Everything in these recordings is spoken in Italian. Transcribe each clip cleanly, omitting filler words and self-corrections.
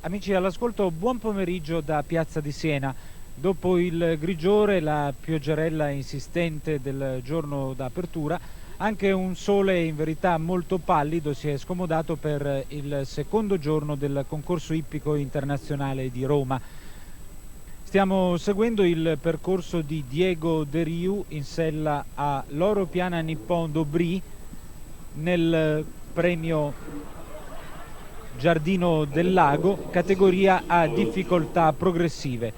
Amici all'ascolto, buon pomeriggio da Piazza di Siena. Dopo il grigiore, la pioggerella insistente del giorno d'apertura, anche un sole in verità molto pallido si è scomodato per il secondo giorno del concorso ippico internazionale di Roma. Stiamo seguendo il percorso di Diego De Riu in sella a Loro Piana Nippon d'Aubry nel premio Giardino del Lago, categoria a difficoltà progressive.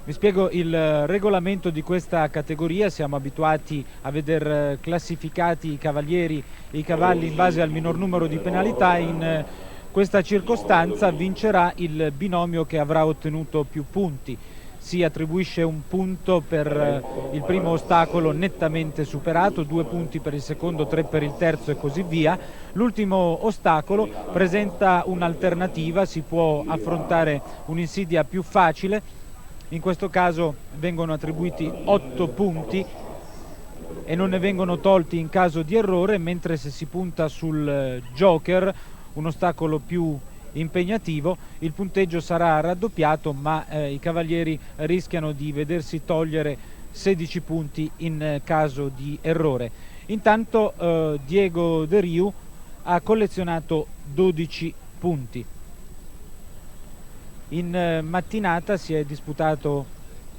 Vi spiego il regolamento di questa categoria. Siamo abituati a veder classificati i cavalieri e i cavalli in base al minor numero di penalità. In questa circostanza vincerà il binomio che avrà ottenuto più punti. Si attribuisce un punto per il primo ostacolo nettamente superato, 2 punti per il secondo, 3 per il terzo e così via. L'ultimo ostacolo presenta un'alternativa, si può affrontare un'insidia più facile. In questo caso vengono attribuiti 8 punti e non ne vengono tolti in caso di errore, mentre se si punta sul Joker, un ostacolo più impegnativo, il punteggio sarà raddoppiato, ma i cavalieri rischiano di vedersi togliere 16 punti in caso di errore. Intanto Diego De Riu ha collezionato 12 punti. In mattinata si è disputato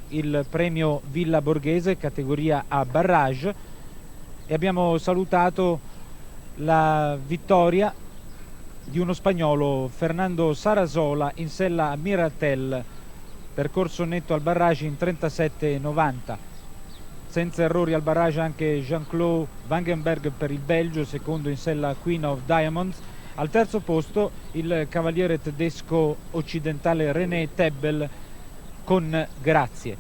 il premio Villa Borghese categoria a barrage e abbiamo salutato la vittoria di uno spagnolo, Fernando Sarasola, in sella a Miratel, percorso netto al barrage in 37,90. Senza errori al barrage anche Jean-Claude Wangenberg per il Belgio, secondo in sella Queen of Diamonds. Al terzo posto il cavaliere tedesco occidentale René Tebbel con Grazie.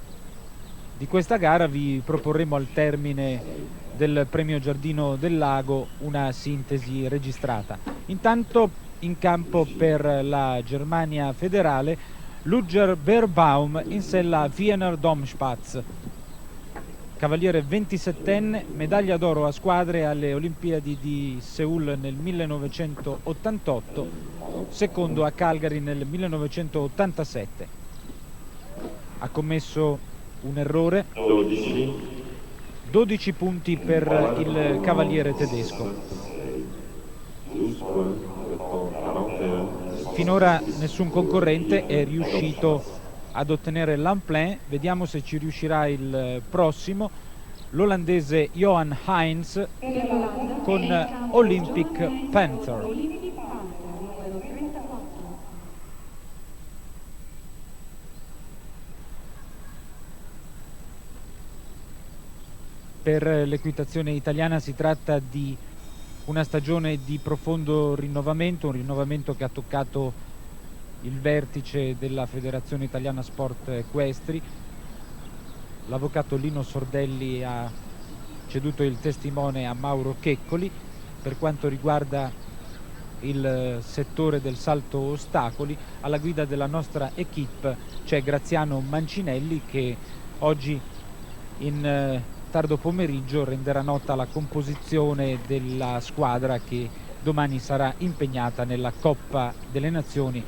Di questa gara vi proporremo al termine del premio Giardino del Lago una sintesi registrata. Intanto in campo per la Germania federale Ludger Beerbaum in sella a Wiener Domspatz, cavaliere 27enne, medaglia d'oro a squadre alle Olimpiadi di Seul nel 1988, secondo a Calgary nel 1987. Ha commesso un errore, 12 punti per il cavaliere tedesco. Finora nessun concorrente è riuscito ad ottenere l'Amplein. Vediamo se ci riuscirà il prossimo, l'olandese Johan Heinz con Olympic Panther. Per l'equitazione italiana si tratta di una stagione di profondo rinnovamento, un rinnovamento che ha toccato il vertice della Federazione Italiana Sport Equestri. L'avvocato Lino Sordelli ha ceduto il testimone a Mauro Checcoli. Per quanto riguarda il settore del salto ostacoli, alla guida della nostra equipe c'è Graziano Mancinelli, che oggi in tardo pomeriggio renderà nota la composizione della squadra che domani sarà impegnata nella Coppa delle Nazioni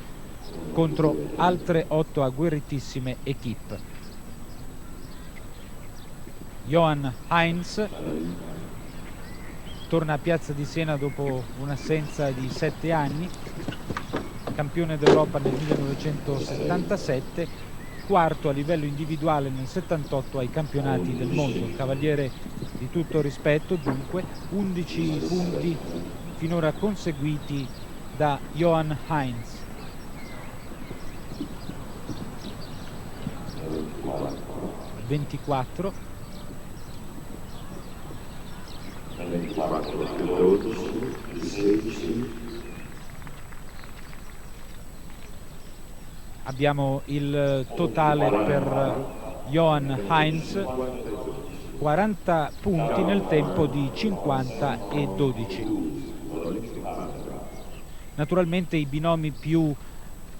contro altre 8 agguerritissime equipe. Johan Heinz torna a Piazza di Siena dopo un'assenza di 7 anni, campione d'Europa nel 1977, quarto a livello individuale nel 78 ai campionati del mondo. Un cavaliere di tutto rispetto, dunque. 11 punti finora conseguiti da Johan Heinz. (24) Abbiamo il totale per Johan Heinz, 40 punti nel tempo di 50,12. Naturalmente i binomi più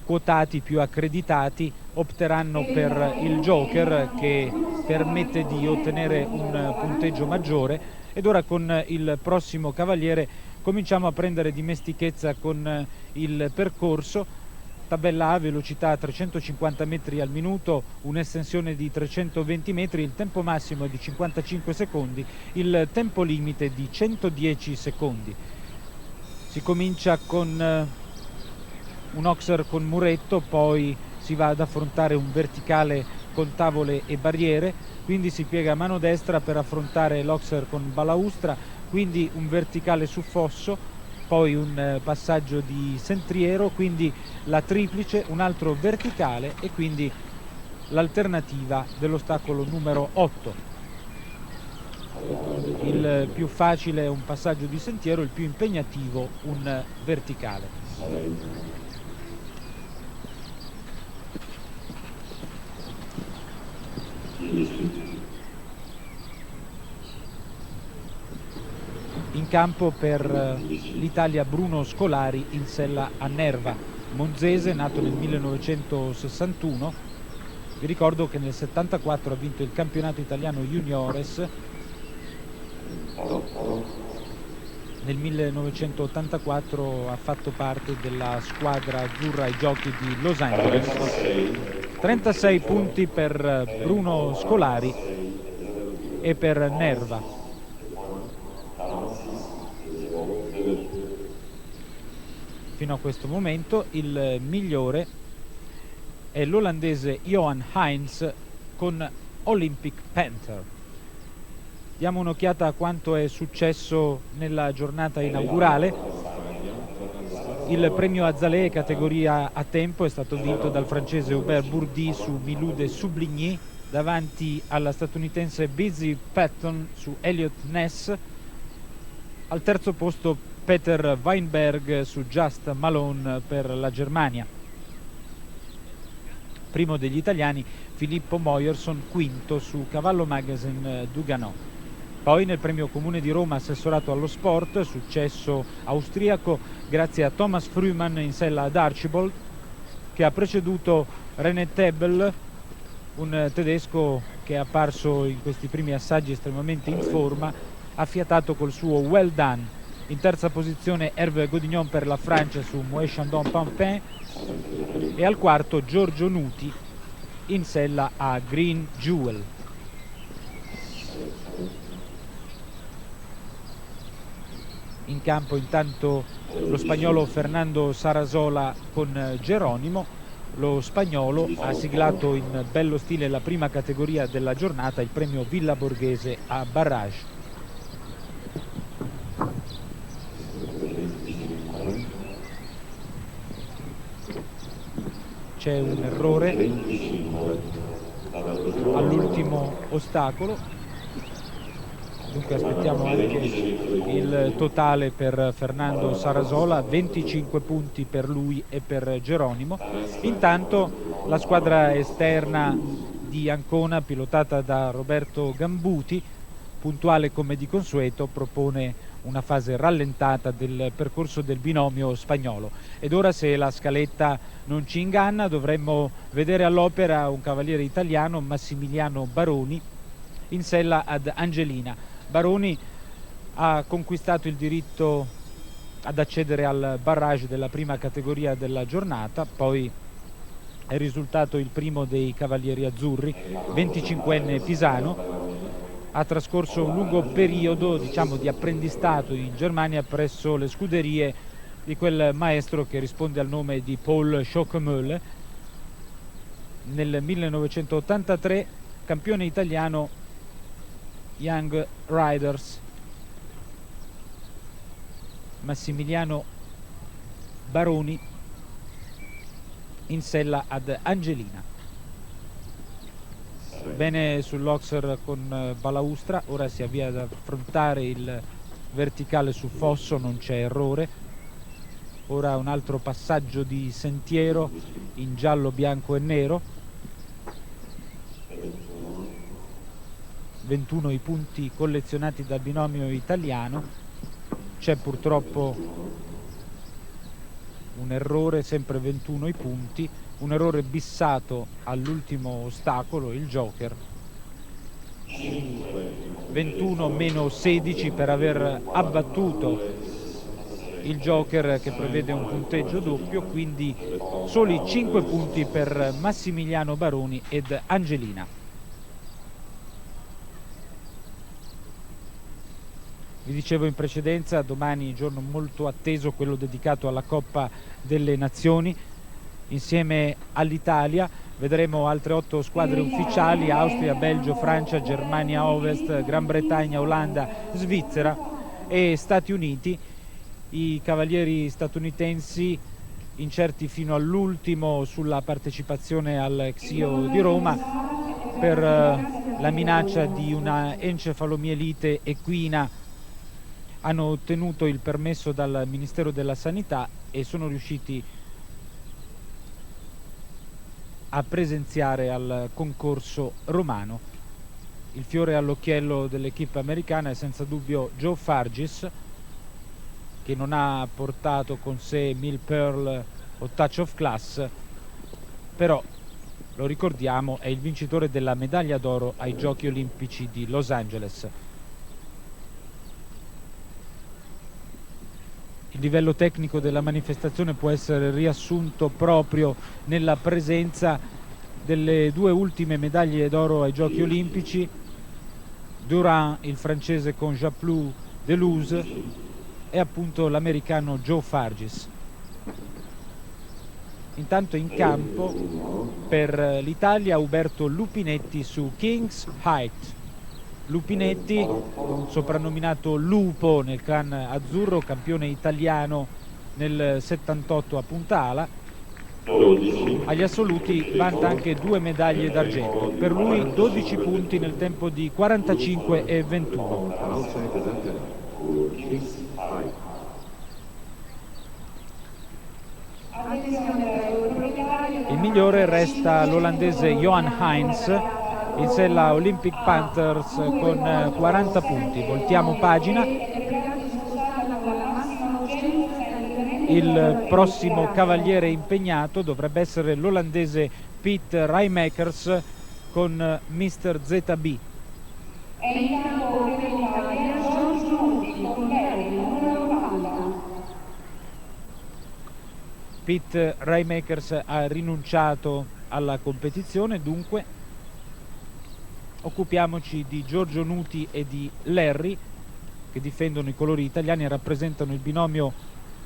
quotati, più accreditati, opteranno per il Joker, che permette di ottenere un punteggio maggiore. Ed ora con il prossimo cavaliere cominciamo a prendere dimestichezza con il percorso. tabella A, velocità 350 metri al minuto, un'estensione di 320 metri, il tempo massimo è di 55 secondi, il tempo limite di 110 secondi. Si comincia con un Oxer con muretto, poi si va ad affrontare un verticale con tavole e barriere, quindi si piega a mano destra per affrontare l'Oxer con balaustra, quindi un verticale su fosso, poi un passaggio di sentriero, quindi la triplice, un altro verticale e quindi l'alternativa dell'ostacolo numero 8. Il più facile è un passaggio di sentiero, il più impegnativo un verticale. In campo per l'Italia Bruno Scolari in sella a Nerva, monzese, nato nel 1961. Vi ricordo che nel 74 ha vinto il campionato italiano juniores, nel 1984 ha fatto parte della squadra azzurra ai giochi di Los Angeles. 36 punti per Bruno Scolari e per Nerva. Fino a questo momento il migliore è l'olandese Johan Heinz con Olympic Panther. Diamo un'occhiata a quanto è successo nella giornata inaugurale. Il premio Azzalée categoria a tempo è stato vinto dal francese Hubert Bourdi su Milou de Soubligny davanti alla statunitense Busy Patton su Elliot Ness. Al terzo posto Peter Weinberg su Just Malone per la Germania. Primo degli italiani Filippo Moyerson, quinto su Cavallo Magazine Duganò. Poi nel premio comune di Roma assessorato allo sport, successo austriaco grazie a Thomas Fruman in sella ad Archibald, che ha preceduto René Tebel, un tedesco che è apparso in questi primi assaggi estremamente in forma, affiatato col suo Well Done. In terza posizione Hervé Godignon per la Francia su Moët Chandon Pampin e al quarto Giorgio Nuti in sella a Green Jewel. In campo intanto lo spagnolo Fernando Sarasola con Geronimo. Lo spagnolo ha siglato in bello stile la prima categoria della giornata, il premio Villa Borghese a Barrage. C'è un errore all'ultimo ostacolo, dunque aspettiamo anche il totale per Fernando Sarasola, 25 punti per lui e per Geronimo. Intanto la squadra esterna di Ancona, pilotata da Roberto Gambuti, puntuale come di consueto, propone una fase rallentata del percorso del binomio spagnolo. Ed ora, se la scaletta non ci inganna, dovremmo vedere all'opera un cavaliere italiano, Massimiliano Baroni, in sella ad Angelina. Baroni ha conquistato il diritto ad accedere al barrage della prima categoria della giornata, poi è risultato il primo dei cavalieri azzurri, 25enne pisano. Ha trascorso un lungo periodo, diciamo, di apprendistato in Germania presso le scuderie di quel maestro che risponde al nome di Paul Schockemöhle. Nel 1983 campione italiano Young Riders. Massimiliano Baroni in sella ad Angelina. Bene sull'Oxer con balaustra, ora si avvia ad affrontare il verticale su fosso, non c'è errore. Ora un altro passaggio di sentiero in giallo, bianco e nero. 21 i punti collezionati dal binomio italiano. C'è purtroppo un errore, sempre 21 i punti, un errore bissato all'ultimo ostacolo, il Joker. 21 meno 16 per aver abbattuto il Joker che prevede un punteggio doppio, quindi soli 5 punti per Massimiliano Baroni ed Angelina. Vi dicevo in precedenza, domani giorno molto atteso, quello dedicato alla Coppa delle Nazioni. Insieme all'Italia vedremo altre 8 squadre ufficiali: Austria, Belgio, Francia, Germania Ovest, Gran Bretagna, Olanda, Svizzera e Stati Uniti. I cavalieri statunitensi incerti fino all'ultimo sulla partecipazione al Xio di Roma per la minaccia di una encefalomielite equina. Hanno ottenuto il permesso dal Ministero della Sanità e sono riusciti a presenziare al concorso romano. Il fiore all'occhiello dell'equipe americana è senza dubbio Joe Fargis, che non ha portato con sé Mill Pearl o Touch of Class, però lo ricordiamo, è il vincitore della medaglia d'oro ai Giochi Olimpici di Los Angeles. Il livello tecnico della manifestazione può essere riassunto proprio nella presenza delle 2 ultime medaglie d'oro ai Giochi Olimpici: Durand, il francese, con Japlou Delouze, e appunto l'americano Joe Fargis. Intanto in campo per l'Italia Uberto Lupinetti su King's Height. Lupinetti, soprannominato Lupo nel clan azzurro, campione italiano nel 78 a Punta Ala. Agli assoluti vanta anche 2 medaglie d'argento, per lui 12 punti nel tempo di 45 e 21. Il migliore resta l'olandese Johan Heinz in sella Olympic Panthers con 40 punti. Voltiamo pagina. Il prossimo cavaliere impegnato dovrebbe essere l'olandese Piet Rijmakers con Mr. ZB. Piet Rijmakers ha rinunciato alla competizione, dunque occupiamoci di Giorgio Nuti e di Larry, che difendono i colori italiani e rappresentano il binomio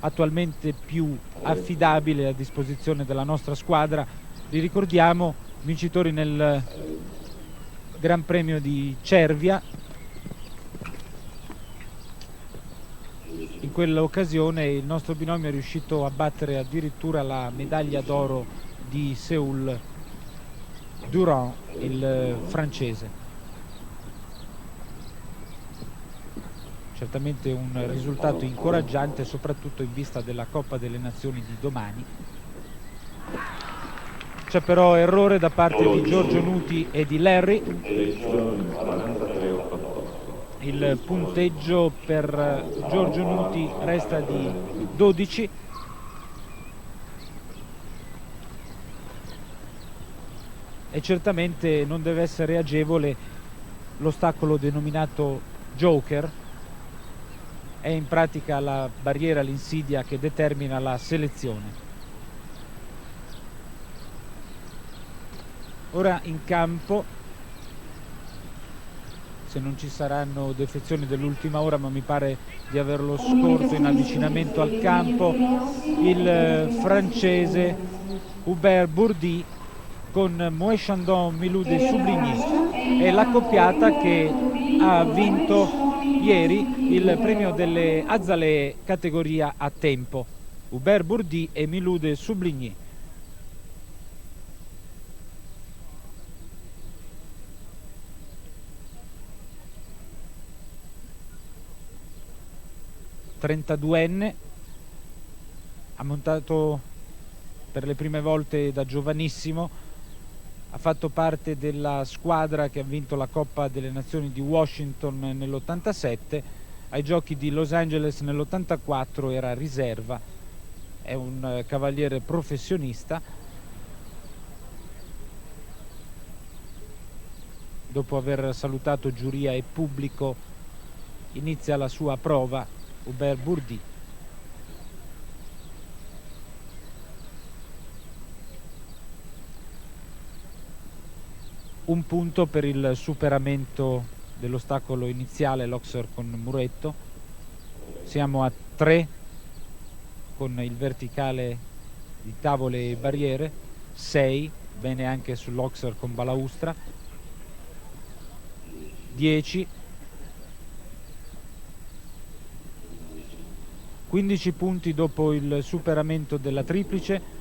attualmente più affidabile a disposizione della nostra squadra. Li ricordiamo vincitori nel Gran Premio di Cervia. In quell'occasione il nostro binomio è riuscito a battere addirittura la medaglia d'oro di Seoul, Durand, il francese. Certamente un risultato incoraggiante, soprattutto in vista della Coppa delle Nazioni di domani. C'è però errore da parte di Giorgio Nuti e di Larry. Il punteggio per Giorgio Nuti resta di 12. E certamente non deve essere agevole l'ostacolo denominato Joker. È in pratica la barriera, l'insidia che determina la selezione. Ora in campo, se non ci saranno defezioni dell'ultima ora, ma mi pare di averlo scorto in avvicinamento al campo, il francese Hubert Bourdi con Moët Chandon Milou de Soubligny. È l'accoppiata che ha vinto ieri il premio delle Azzalee categoria a tempo. Hubert Bourdi e Milou de Soubligny. enne, ha montato per le prime volte da giovanissimo, ha fatto parte della squadra che ha vinto la Coppa delle Nazioni di Washington nell'87, ai Giochi di Los Angeles nell'84 era riserva, è un cavaliere professionista. Dopo aver salutato giuria e pubblico inizia la sua prova Hubert Bourdi. un punto per il superamento dell'ostacolo iniziale, l'Oxer con muretto. Siamo a 3 con il verticale di tavole e barriere, 6 bene anche sull'Oxer con balaustra, 10, 15 punti dopo il superamento della triplice.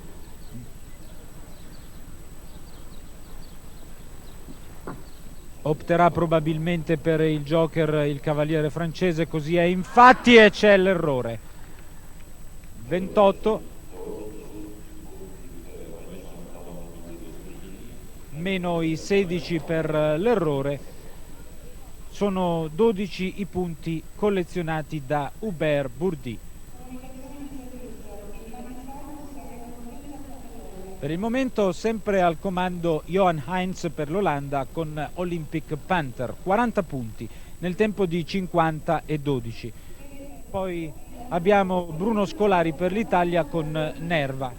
Opterà probabilmente per il joker il cavaliere francese, così è infatti, e c'è l'errore. 28 meno i 16 per l'errore, sono 12 i punti collezionati da Hubert Bourdi. Per il momento sempre al comando Johan Heinz per l'Olanda con Olympic Panther, 40 punti nel tempo di 50 e 12. Poi abbiamo Bruno Scolari per l'Italia con Nerva.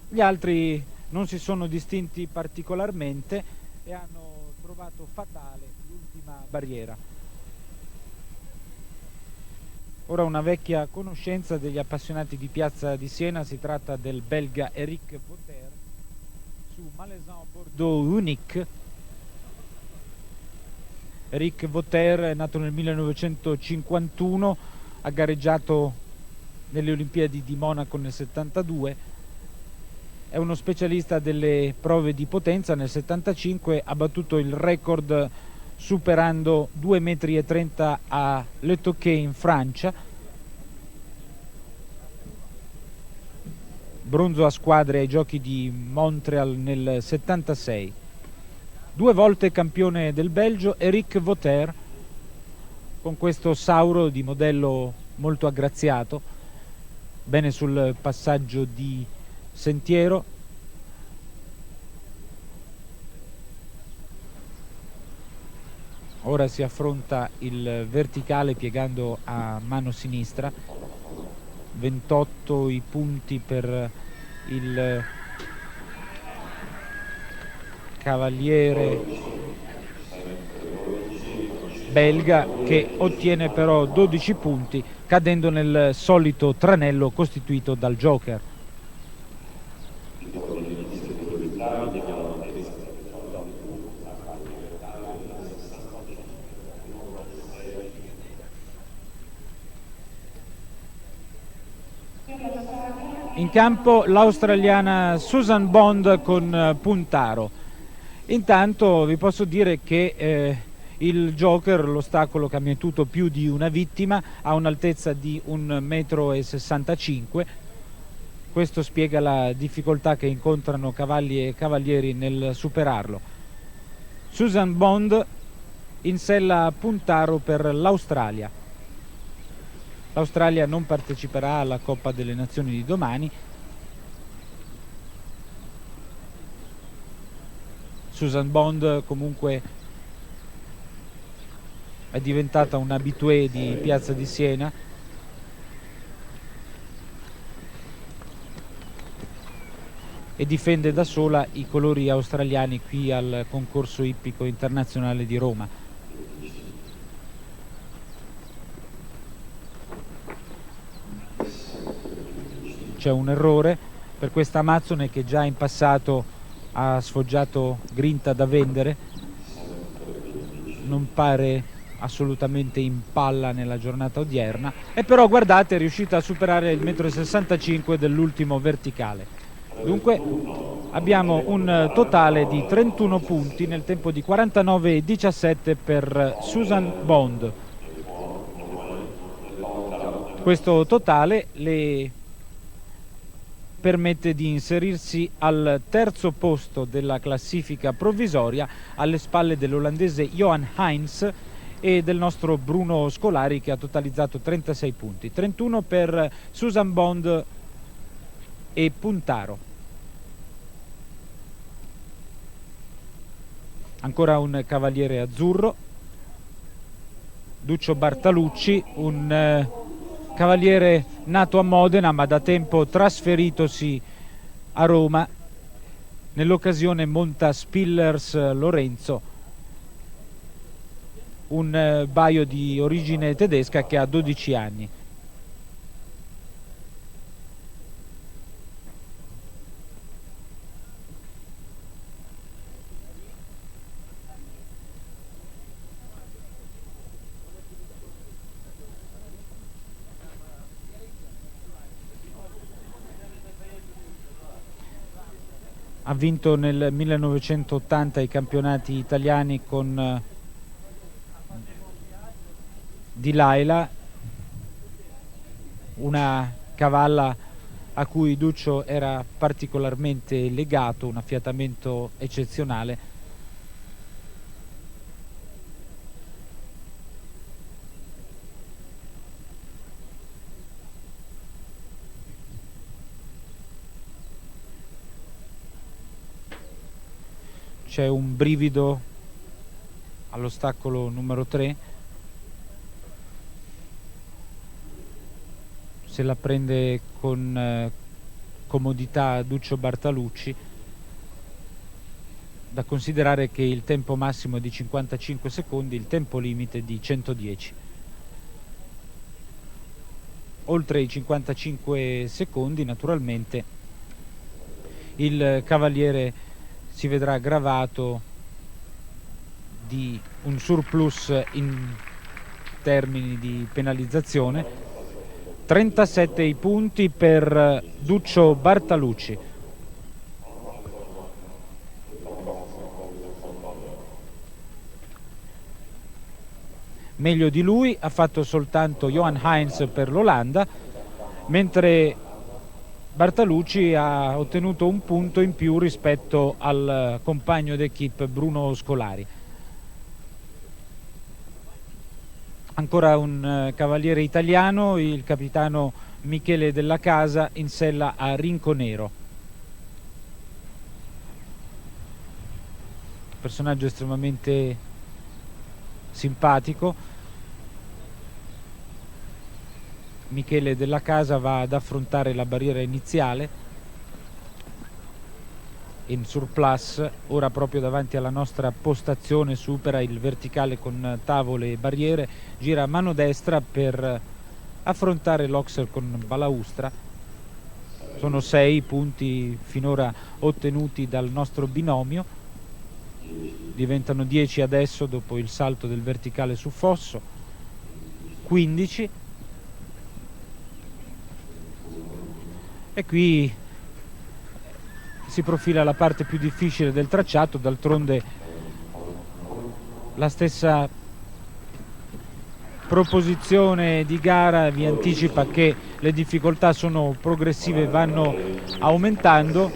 Gli altri non si sono distinti particolarmente e hanno trovato fatale l'ultima barriera. Ora una vecchia conoscenza degli appassionati di Piazza di Siena, si tratta del belga Eric Vauter su Malaisan Bordeaux Unique. Eric Vauter è nato nel 1951, ha gareggiato nelle Olimpiadi di Monaco nel 72, è uno specialista delle prove di potenza. Nel 75 ha battuto il record superando 2,30 metri a Le Touquet in Francia. Bronzo a squadre ai giochi di Montreal nel 76. 2 volte campione del Belgio, Eric Vauter, con questo Sauro di modello molto aggraziato, bene sul passaggio di sentiero. Ora si affronta il verticale piegando a mano sinistra. 28 i punti per il cavaliere belga, che ottiene però 12 punti cadendo nel solito tranello costituito dal joker. In campo l'australiana Susan Bond con puntaro. Intanto vi posso dire che il joker, l'ostacolo che ha mietuto più di una vittima, ha un'altezza di 1,65 m. Questo spiega la difficoltà che incontrano cavalli e cavalieri nel superarlo. Susan Bond in sella a puntaro per l'Australia. L'Australia non parteciperà alla Coppa delle Nazioni di domani. Susan Bond comunque è diventata un habitué di Piazza di Siena. E difende da sola i colori australiani qui al concorso ippico internazionale di Roma. C'è un errore per questa Amazzone che già in passato ha sfoggiato grinta da vendere, non pare assolutamente in palla nella giornata odierna, e però guardate, è riuscita a superare il 1,65 m dell'ultimo verticale. Dunque abbiamo un totale di 31 punti nel tempo di 49,17 per Susan Bond. Questo totale le permette di inserirsi al terzo posto della classifica provvisoria, alle spalle dell'olandese Johan Heinz e del nostro Bruno Scolari, che ha totalizzato 36 punti. 31 per Susan Bond e puntaro. Ancora un cavaliere azzurro, Duccio Bartalucci, un cavaliere nato a Modena ma da tempo trasferitosi a Roma Nell'occasione monta Spillers Lorenzo, un baio di origine tedesca che ha 12 anni. Ha vinto nel 1980 i campionati italiani con Delilah, una cavalla a cui Duccio era particolarmente legato, un affiatamento eccezionale. C'è un brivido all'ostacolo numero 3, se la prende con comodità Duccio Bartalucci, da considerare che il tempo massimo è di 55 secondi, il tempo limite di 110. Oltre i 55 secondi, naturalmente, il cavaliere si vedrà gravato di un surplus in termini di penalizzazione. 37 i punti per Duccio Bartalucci. Meglio di lui ha fatto soltanto Johan Heinz per l'Olanda, mentre Bartalucci ha ottenuto un punto in più rispetto al compagno d'equipe Bruno Scolari. Ancora un cavaliere italiano, il capitano Michele Della Casa, in sella a Rinconero. Personaggio estremamente simpatico. Michele Della Casa va ad affrontare la barriera iniziale in surplus, ora proprio davanti alla nostra postazione, supera il verticale con tavole e barriere, gira a mano destra per affrontare l'Oxer con balaustra. Sono 6 punti finora ottenuti dal nostro binomio, diventano 10 adesso dopo il salto del verticale su fosso, 15, e qui si profila la parte più difficile del tracciato. D'altronde la stessa proposizione di gara vi anticipa che le difficoltà sono progressive, vanno aumentando.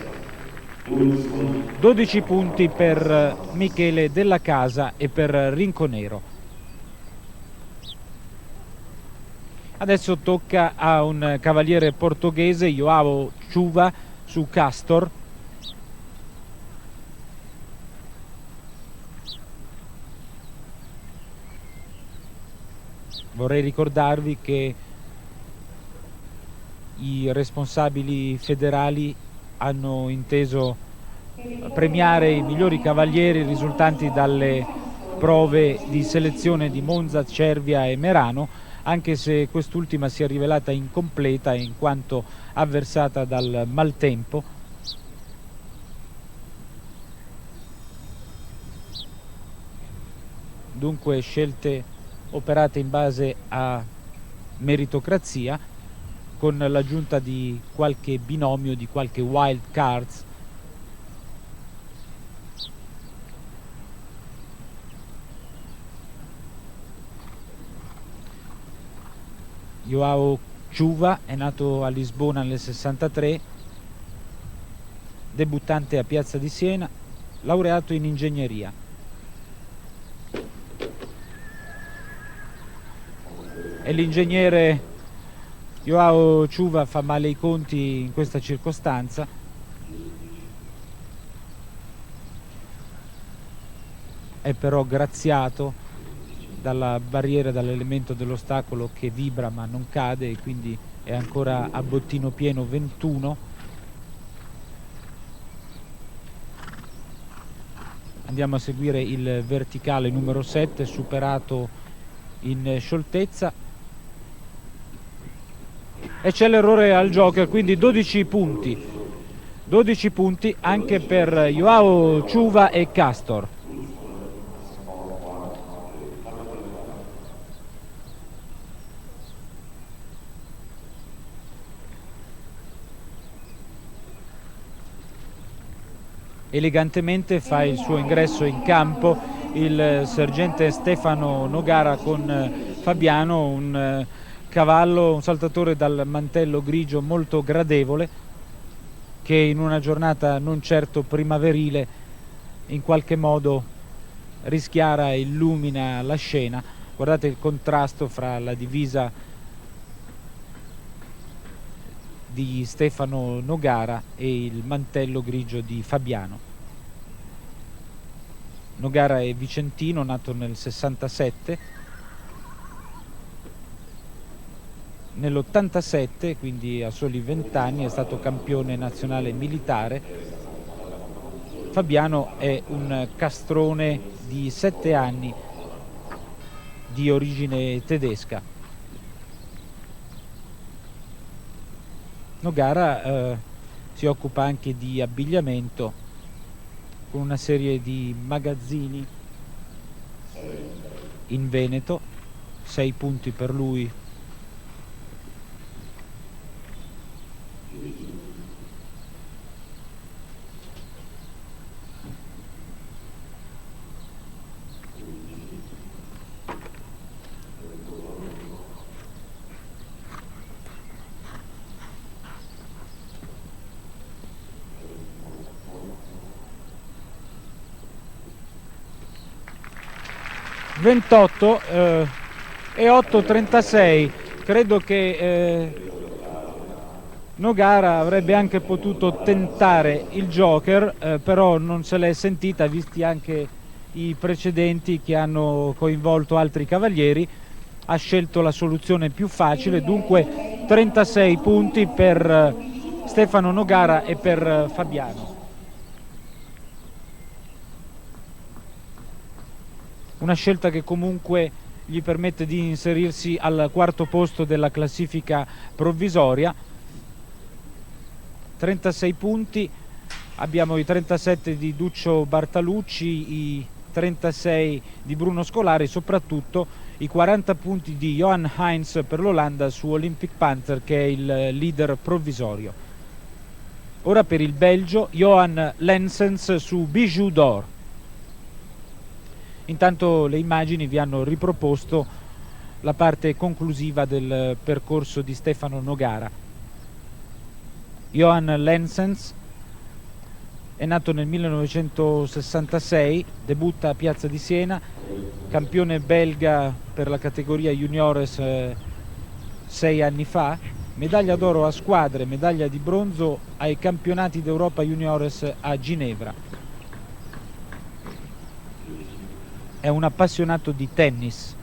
12 punti per Michele Della Casa e per Rinconero. Adesso tocca a un cavaliere portoghese, Joao Chuva, su Castor. Vorrei ricordarvi che i responsabili federali hanno inteso premiare i migliori cavalieri risultanti dalle prove di selezione di Monza, Cervia e Merano, anche se quest'ultima si è rivelata incompleta in quanto avversata dal maltempo. Dunque scelte operate in base a meritocrazia, con l'aggiunta di qualche binomio, di qualche wild cards. Joao Chuva è nato a Lisbona nel 63, debuttante a Piazza di Siena, laureato in ingegneria. E l'ingegnere Joao Chuva fa male i conti in questa circostanza. È però graziato dalla barriera, dall'elemento dell'ostacolo che vibra ma non cade, e quindi è ancora a bottino pieno 21. Andiamo a seguire il verticale numero 7, superato in scioltezza, e c'è l'errore al joker, quindi 12 punti. 12 punti anche per Joao Ciuva e Castor. Elegantemente fa il suo ingresso in campo il sergente Stefano Nogara con Fabiano, un cavallo, un saltatore dal mantello grigio molto gradevole, che in una giornata non certo primaverile in qualche modo rischiara e illumina la scena. Guardate il contrasto fra la divisa di Stefano Nogara e il mantello grigio di Fabiano. Nogara è vicentino, nato nel 67. Nell'87, quindi a soli 20 anni, è stato campione nazionale militare. Fabiano è un castrone di 7 anni di origine tedesca. Nogara si occupa anche di abbigliamento, con una serie di magazzini in Veneto. 6 punti per lui. ...28 e 8,36. Credo che Nogara avrebbe anche potuto tentare il joker, però non se l'è sentita, visti anche i precedenti che hanno coinvolto altri cavalieri. Ha scelto la soluzione più facile, dunque 36 punti per Stefano Nogara e per Fabiano. Una scelta che comunque gli permette di inserirsi al quarto posto della classifica provvisoria. 36 punti, abbiamo i 37 di Duccio Bartalucci, i 36 di Bruno Scolari, soprattutto i 40 punti di Johan Heinz per l'Olanda su Olympic Panther, che è il leader provvisorio. Ora per il Belgio, Johan Lensens su Bijou d'Or. Intanto le immagini vi hanno riproposto la parte conclusiva del percorso di Stefano Nogara. Johan Lensens è nato nel 1966, debutta a Piazza di Siena, campione belga per la categoria juniores 6 anni fa, medaglia d'oro a squadre, medaglia di bronzo ai campionati d'Europa juniores a Ginevra. È un appassionato di tennis.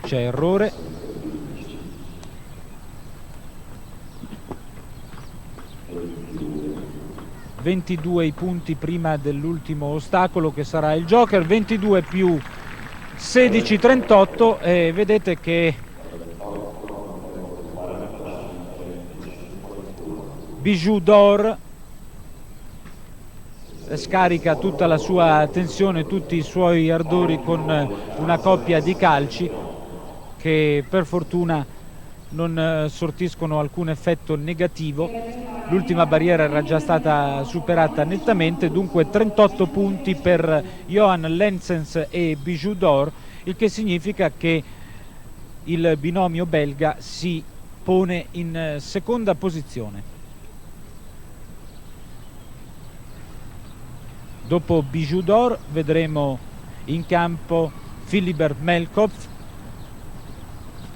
C'è errore. ...22 i punti prima dell'ultimo ostacolo, che sarà il joker. 22 più 16, 38, e vedete che Bijou d'Or scarica tutta la sua tensione, tutti i suoi ardori con una coppia di calci che per fortuna non sortiscono alcun effetto negativo. L'ultima barriera era già stata superata nettamente, dunque 38 punti per Johan Lensens e Bijou d'Or, il che significa che il binomio belga si pone in seconda posizione. Dopo Bijou d'Or vedremo in campo Philibert Melkopf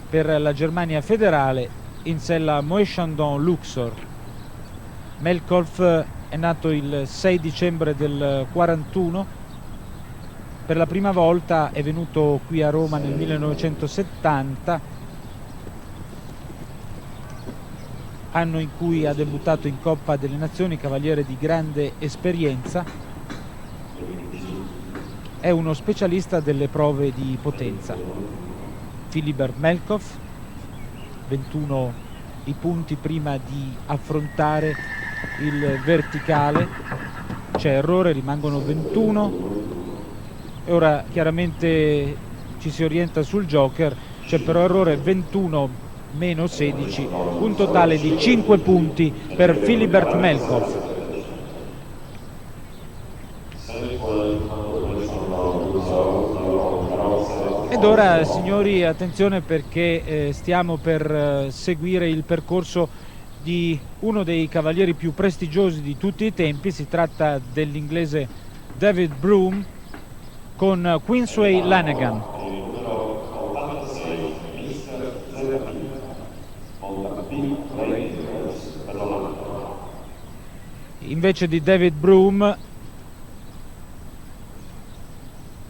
per la Germania federale in sella Moët Chandon Luxor. Melkopf è nato il 6 dicembre del 41, per la prima volta è venuto qui a Roma nel 1970, anno in cui ha debuttato in Coppa delle Nazioni, cavaliere di grande esperienza. È uno specialista delle prove di potenza. Filibert Melkov, 21 i punti prima di affrontare il verticale, c'è errore, rimangono 21 e ora chiaramente ci si orienta sul joker, c'è però errore, 21 meno 16, un totale di 5 punti per Filibert Melkov. Ed ora, signori, attenzione, perché stiamo per seguire il percorso di uno dei cavalieri più prestigiosi di tutti i tempi. Si tratta dell'inglese David Broom con Queensway Lanigan. Invece di David Broom,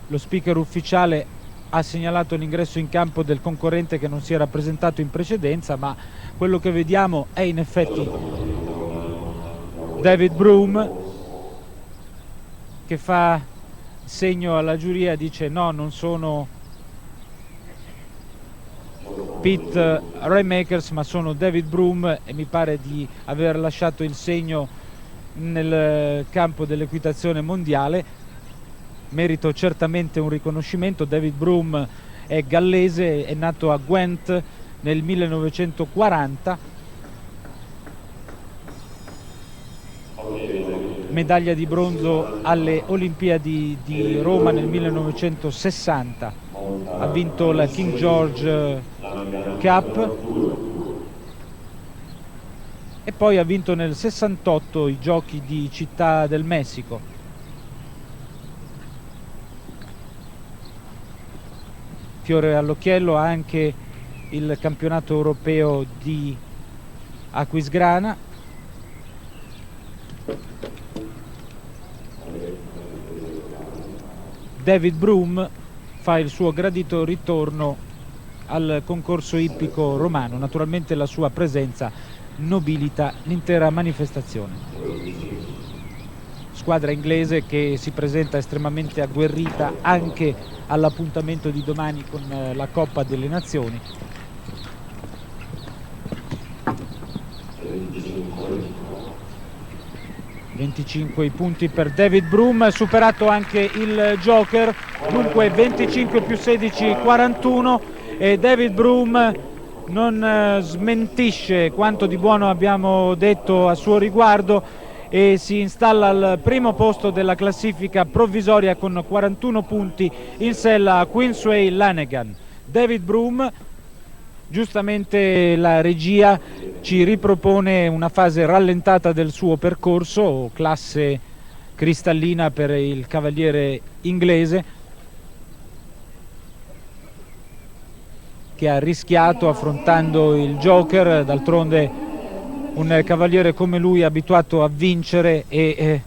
lo speaker ufficiale ha segnalato l'ingresso in campo del concorrente che non si era presentato in precedenza, ma quello che vediamo è in effetti David Broom, che fa segno alla giuria, dice no, non sono Pete Raymakers, ma sono David Broom, e mi pare di aver lasciato il segno nel campo dell'equitazione mondiale. Merito certamente un riconoscimento. David Broom è gallese, è nato a Gwent nel 1940, medaglia di bronzo alle Olimpiadi di Roma nel 1960, ha vinto la King George Cup e poi ha vinto nel 68 i Giochi di Città del Messico. Fiore all'occhiello anche il campionato europeo di Aquisgrana. David Broom fa il suo gradito ritorno al concorso ippico romano. Naturalmente la sua presenza nobilita l'intera manifestazione. Squadra inglese che si presenta estremamente agguerrita anche all'appuntamento di domani con la Coppa delle Nazioni. ...25 i punti per David Broom, superato anche il joker, dunque 25 più 16, 41, e David Broom non smentisce quanto di buono abbiamo detto a suo riguardo e si installa al primo posto della classifica provvisoria con 41 punti in sella a Queensway Lanigan. David Broom, giustamente la regia ci ripropone una fase rallentata del suo percorso, classe cristallina per il cavaliere inglese, che ha rischiato affrontando il joker. D'altronde un cavaliere come lui è abituato a vincere e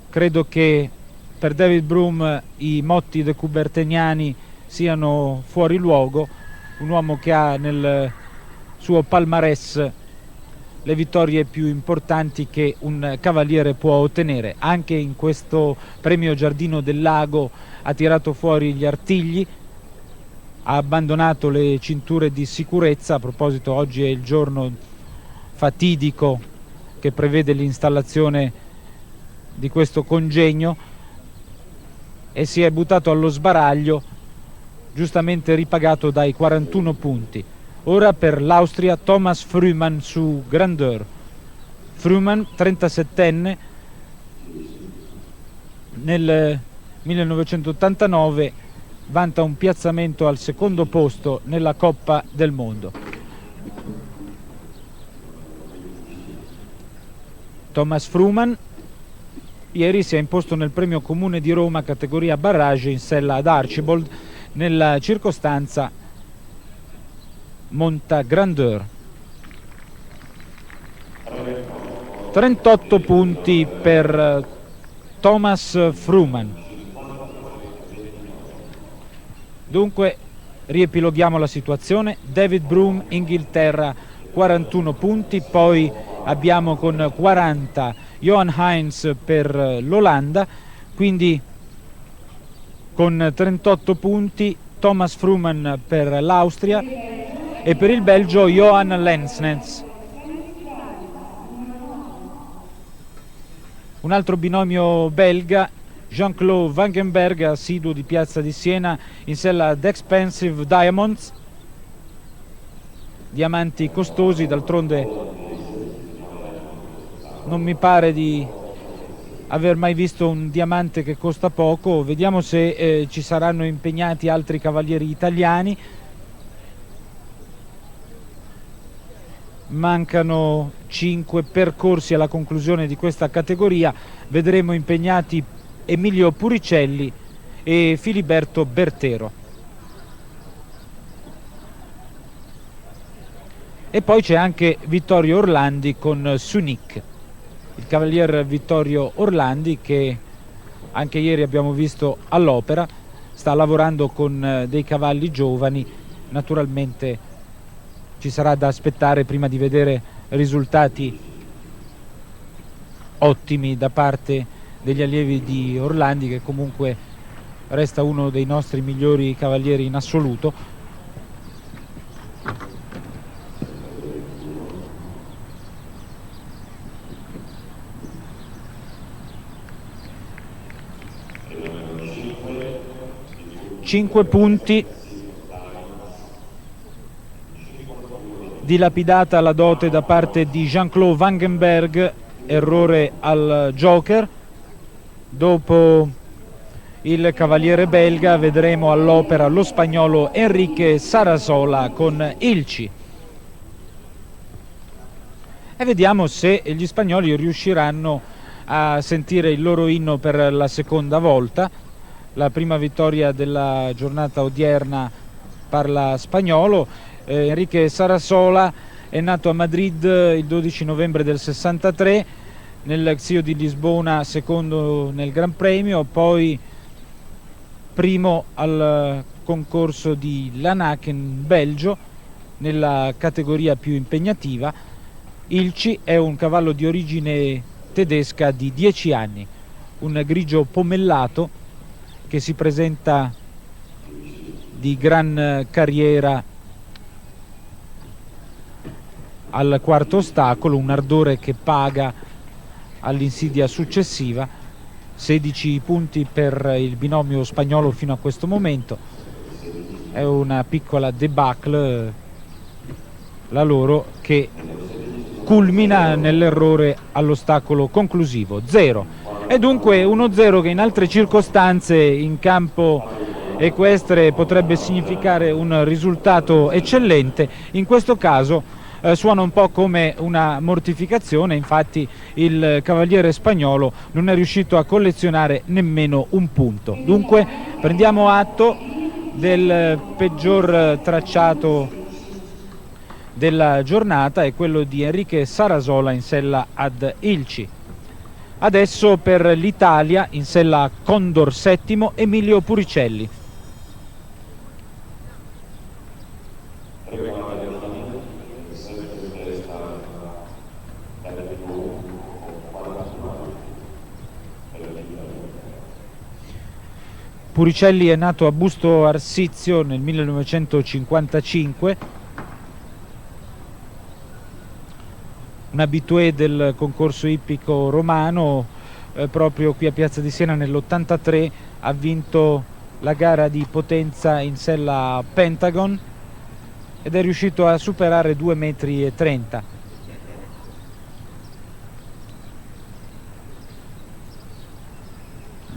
credo che per David Broom i motti de Coubertiniani siano fuori luogo. Un uomo che ha nel suo palmarès le vittorie più importanti che un cavaliere può ottenere. Anche in questo premio Giardino del Lago ha tirato fuori gli artigli, ha abbandonato le cinture di sicurezza. A proposito, oggi è il giorno fatidico che prevede l'installazione di questo congegno, e si è buttato allo sbaraglio, giustamente ripagato dai 41 punti. Ora per l'Austria Thomas Fruman su Grandeur. Fruman, 37enne, nel 1989 vanta un piazzamento al secondo posto nella Coppa del Mondo. Thomas Fruman ieri si è imposto nel premio comune di Roma categoria barrage in sella ad Archibald nella circostanza Monta Grandeur. 38 punti per Thomas Fruman. Dunque riepiloghiamo la situazione: David Broom Inghilterra 41 punti, poi abbiamo con 40 Johan Heinz per l'Olanda, quindi con 38 punti Thomas Fruman per l'Austria e per il Belgio Johan Lensness. Un altro binomio belga, Jean-Claude Vangenberg, assiduo di Piazza di Siena, in sella ad Expensive Diamonds, diamanti costosi, d'altronde non mi pare di aver mai visto un diamante che costa poco. Vediamo se ci saranno impegnati altri cavalieri italiani. Mancano 5 percorsi alla conclusione di questa categoria, vedremo impegnati Emilio Puricelli e Filiberto Bertero. E poi c'è anche Vittorio Orlandi con Sunic, il cavalier Vittorio Orlandi che anche ieri abbiamo visto all'Opera, sta lavorando con dei cavalli giovani. Naturalmente ci sarà da aspettare prima di vedere risultati ottimi da parte degli allievi di Orlandi, che comunque resta uno dei nostri migliori cavalieri in assoluto. Cinque punti, dilapidata la dote da parte di Jean-Claude Vangenberg, errore al joker. Dopo il cavaliere belga vedremo all'Opera lo spagnolo Enrique Sarasola con Ilci. E vediamo se gli spagnoli riusciranno a sentire il loro inno per la seconda volta. La prima vittoria della giornata odierna parla spagnolo. Enrique Sarasola è nato a Madrid il 12 novembre del 63, nel Xio di Lisbona secondo nel Gran Premio, poi primo al concorso di Lanac in Belgio nella categoria più impegnativa. Ilci è un cavallo di origine tedesca di 10 anni, un grigio pomellato che si presenta di gran carriera al quarto ostacolo, un ardore che paga all'insidia successiva. 16 punti per il binomio spagnolo fino a questo momento. È una piccola debacle la loro, che culmina nell'errore all'ostacolo conclusivo, 0. E dunque 1-0 che in altre circostanze in campo equestre potrebbe significare un risultato eccellente. In questo caso suona un po' come una mortificazione, infatti il cavaliere spagnolo non è riuscito a collezionare nemmeno un punto. Dunque prendiamo atto del peggior tracciato della giornata, è quello di Enrique Sarasola in sella ad Ilci. Adesso per l'Italia in sella Condor VII, Emilio Puricelli. Puricelli è nato a Busto Arsizio nel 1955, un abitué del concorso ippico romano. Proprio qui a Piazza di Siena nell'83 ha vinto la gara di potenza in sella Pentagon ed è riuscito a superare 2,30 metri.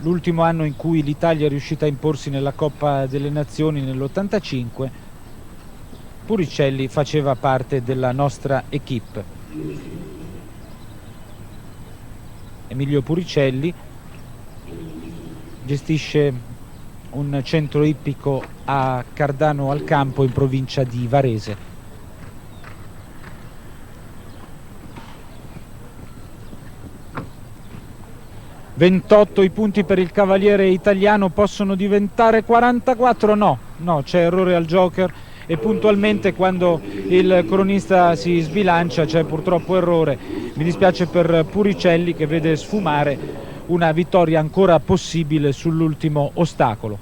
L'ultimo anno in cui l'Italia è riuscita a imporsi nella Coppa delle Nazioni, nell'85, Puricelli faceva parte della nostra equipe. Emilio Puricelli gestisce un centro ippico a Cardano al Campo in provincia di Varese. «28 i punti per il cavaliere italiano, possono diventare 44? No, c'è errore al joker e puntualmente quando il cronista si sbilancia c'è purtroppo errore. Mi dispiace per Puricelli che vede sfumare una vittoria ancora possibile sull'ultimo ostacolo.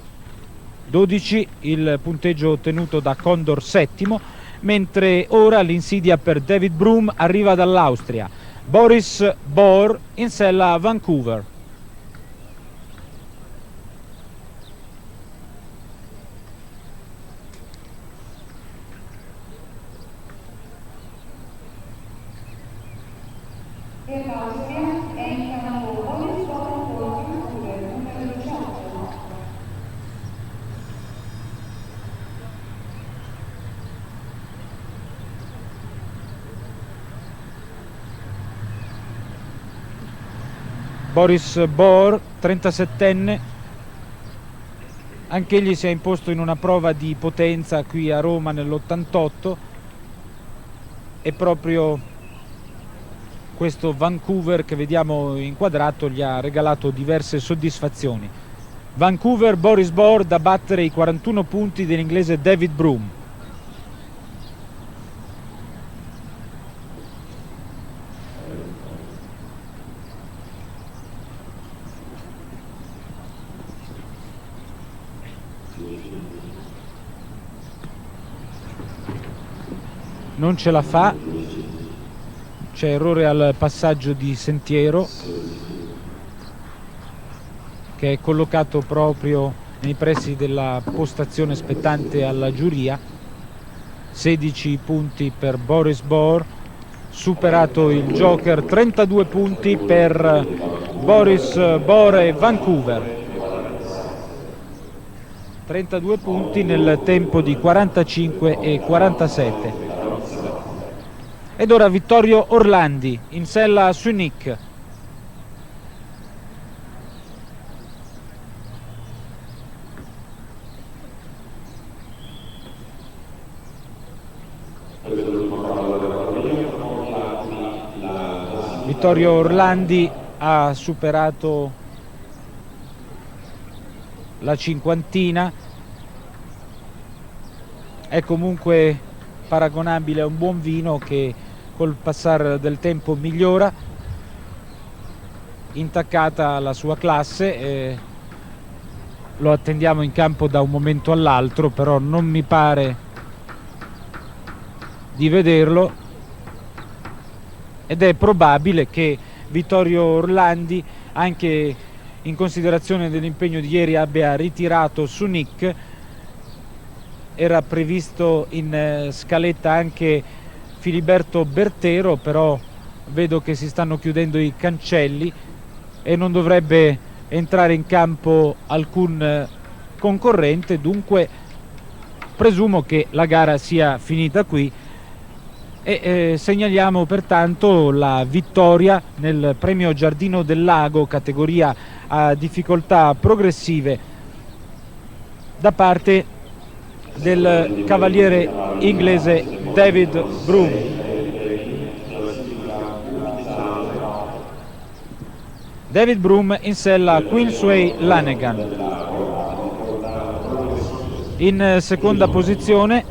12 il punteggio ottenuto da Condor settimo, mentre ora l'insidia per David Broom arriva dall'Austria. Boris Bohr in sella a Vancouver. Boris Bohr, 37enne, anch'egli si è imposto in una prova di potenza qui a Roma nell'88 e proprio questo Vancouver che vediamo inquadrato gli ha regalato diverse soddisfazioni. Vancouver, Boris Bohr da battere i 41 punti dell'inglese David Broom. Non ce la fa, c'è errore al passaggio di sentiero che è collocato proprio nei pressi della postazione spettante alla giuria. 16 punti per Boris Bohr, superato il Joker, 32 punti per Boris Bohr e Vancouver. 32 punti nel tempo di 45 e 47. Ed ora Vittorio Orlandi in sella a Sunik. Vittorio Orlandi ha superato la cinquantina, è comunque paragonabile a un buon vino che col passare del tempo migliora. Intaccata la sua classe, lo attendiamo in campo da un momento all'altro, però non mi pare di vederlo ed è probabile che Vittorio Orlandi, anche in considerazione dell'impegno di ieri, abbia ritirato Sunik. Era previsto in scaletta anche Filiberto Bertero, però vedo che si stanno chiudendo i cancelli e non dovrebbe entrare in campo alcun concorrente, dunque presumo che la gara sia finita qui e segnaliamo pertanto la vittoria nel premio Giardino del Lago categoria a difficoltà progressive da parte del cavaliere inglese David Broom. David Broom in sella a Queensway Lanegan. In seconda posizione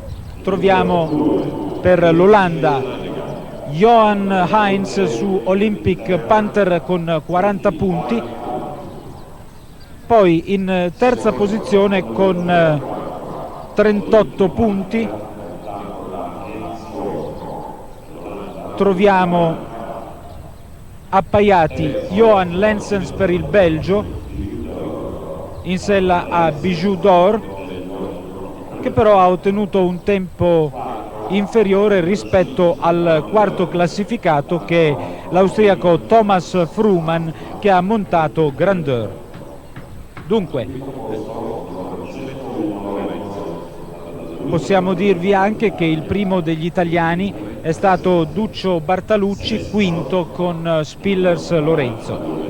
troviamo per l'Olanda Johan Heinz su Olympic Panther con 40 punti. Poi in terza posizione con 38 punti troviamo appaiati Johan Lensens per il Belgio in sella a Bijou d'Or, che però ha ottenuto un tempo inferiore rispetto al quarto classificato, che è l'austriaco Thomas Fruman, che ha montato Grandeur. Dunque possiamo dirvi anche che il primo degli italiani è stato Duccio Bartalucci, quinto con Spillers Lorenzo.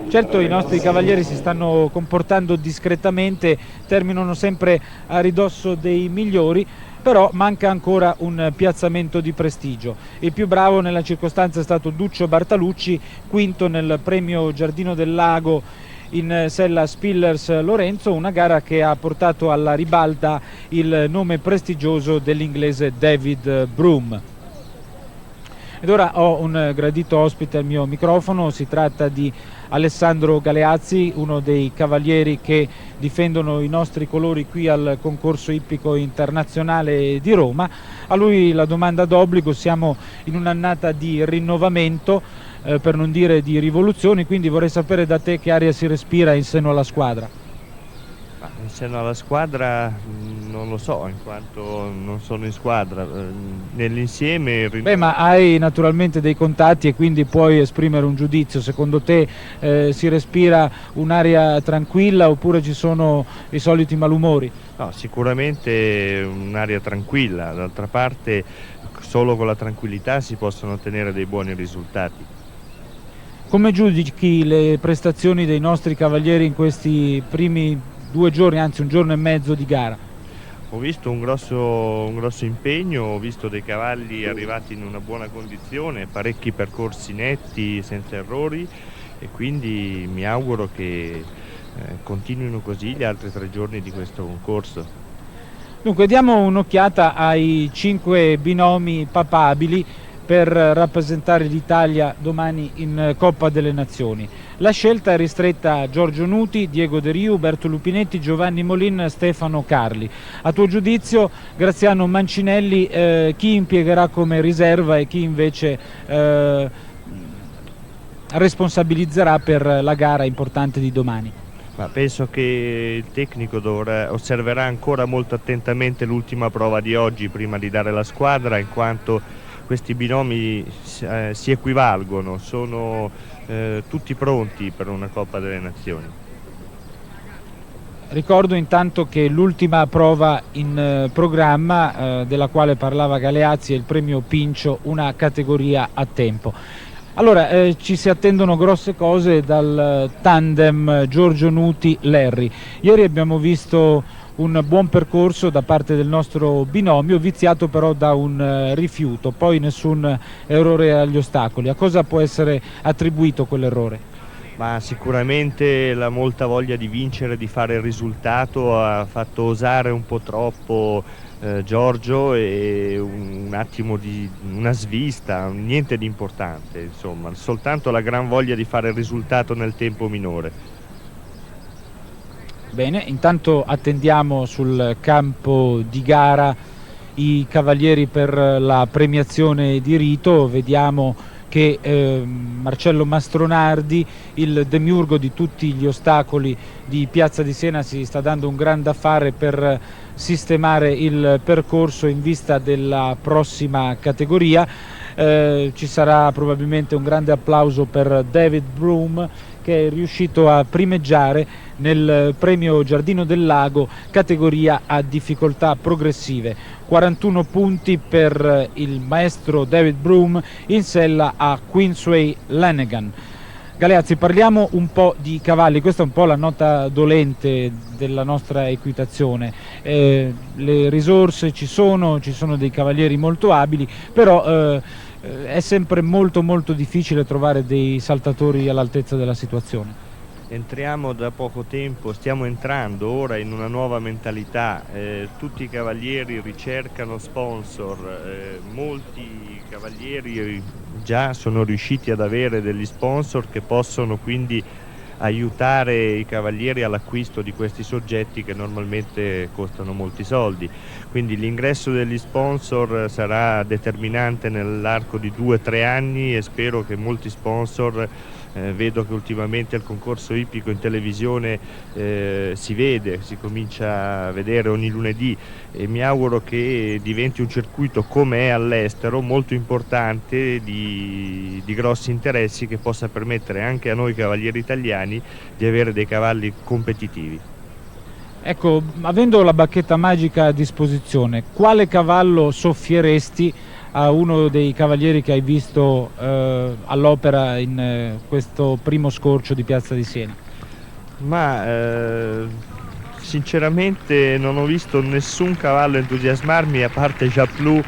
Certo, i nostri cavalieri si stanno comportando discretamente, terminano sempre a ridosso dei migliori, però manca ancora un piazzamento di prestigio. Il più bravo nella circostanza è stato Duccio Bartalucci, quinto nel premio Giardino del Lago in sella Spillers Lorenzo, una gara che ha portato alla ribalta il nome prestigioso dell'inglese David Broom. Ed ora ho un gradito ospite al mio microfono, si tratta di Alessandro Galeazzi, uno dei cavalieri che difendono i nostri colori qui al concorso ippico internazionale di Roma. A lui la domanda d'obbligo: siamo in un'annata di rinnovamento, per non dire di rivoluzioni, quindi vorrei sapere da te che aria si respira in seno alla squadra. In seno alla squadra non lo so, in quanto non sono in squadra. Nell'insieme... Beh, ma hai naturalmente dei contatti e quindi puoi esprimere un giudizio. Secondo te si respira un'aria tranquilla oppure ci sono i soliti malumori? No, sicuramente un'aria tranquilla, d'altra parte solo con la tranquillità si possono ottenere dei buoni risultati. Come giudichi le prestazioni dei nostri cavalieri in questi primi 2 giorni, anzi un giorno e mezzo di gara? Ho visto un grosso impegno, ho visto dei cavalli arrivati in una buona condizione, parecchi percorsi netti, senza errori, e quindi mi auguro che continuino così gli altri 3 giorni di questo concorso. Dunque diamo un'occhiata ai 5 binomi papabili per rappresentare l'Italia domani in Coppa delle Nazioni. La scelta è ristretta a Giorgio Nuti, Diego De Riu, Berto Lupinetti, Giovanni Molin, Stefano Carli. A tuo giudizio, Graziano Mancinelli, chi impiegherà come riserva e chi invece responsabilizzerà per la gara importante di domani? Ma penso che il tecnico osserverà ancora molto attentamente l'ultima prova di oggi prima di dare la squadra, in quanto questi binomi si equivalgono, sono tutti pronti per una Coppa delle Nazioni. Ricordo intanto che l'ultima prova in programma, della quale parlava Galeazzi, è il premio Pincio, una categoria a tempo. Allora, ci si attendono grosse cose dal tandem Giorgio Nuti-Lerri. Ieri abbiamo visto un buon percorso da parte del nostro binomio, viziato però da un rifiuto, poi nessun errore agli ostacoli. A cosa può essere attribuito quell'errore? Ma sicuramente la molta voglia di vincere, di fare il risultato, ha fatto osare un po' troppo Giorgio, e un attimo di una svista, niente di importante, insomma, soltanto la gran voglia di fare il risultato nel tempo minore. Bene, intanto attendiamo sul campo di gara i cavalieri per la premiazione di rito. Vediamo che Marcello Mastronardi, il demiurgo di tutti gli ostacoli di Piazza di Siena, si sta dando un gran da fare per sistemare il percorso in vista della prossima categoria. Ci sarà probabilmente un grande applauso per David Broom, che è riuscito a primeggiare nel premio Giardino del Lago categoria a difficoltà progressive. 41 punti per il maestro David Broom in sella a Queensway Lanigan. Galeazzi, parliamo un po' di cavalli, questa è un po' la nota dolente della nostra equitazione. Le risorse ci sono dei cavalieri molto abili, però è sempre molto difficile trovare dei saltatori all'altezza della situazione. Entriamo da poco tempo, stiamo entrando ora in una nuova mentalità, tutti i cavalieri ricercano sponsor, molti cavalieri già sono riusciti ad avere degli sponsor che possono quindi aiutare i cavalieri all'acquisto di questi soggetti che normalmente costano molti soldi. Quindi l'ingresso degli sponsor sarà determinante nell'arco di 2-3 anni, e spero che molti sponsor, vedo che ultimamente il concorso ippico in televisione si comincia a vedere ogni lunedì, e mi auguro che diventi un circuito come è all'estero, molto importante, di grossi interessi, che possa permettere anche a noi cavalieri italiani di avere dei cavalli competitivi. Ecco, avendo la bacchetta magica a disposizione, quale cavallo soffieresti a uno dei cavalieri che hai visto all'opera in questo primo scorcio di Piazza di Siena? Ma sinceramente non ho visto nessun cavallo entusiasmarmi, a parte Japlou,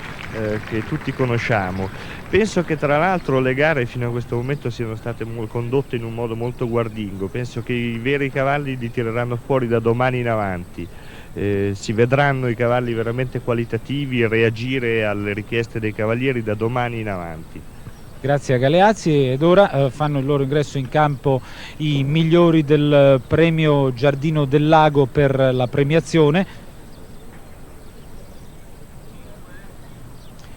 che tutti conosciamo. Penso che tra l'altro le gare fino a questo momento siano state condotte in un modo molto guardingo, penso che i veri cavalli li tireranno fuori da domani in avanti, si vedranno i cavalli veramente qualitativi reagire alle richieste dei cavalieri da domani in avanti. Grazie a Galeazzi, ed ora fanno il loro ingresso in campo i migliori del premio Giardino del Lago per la premiazione.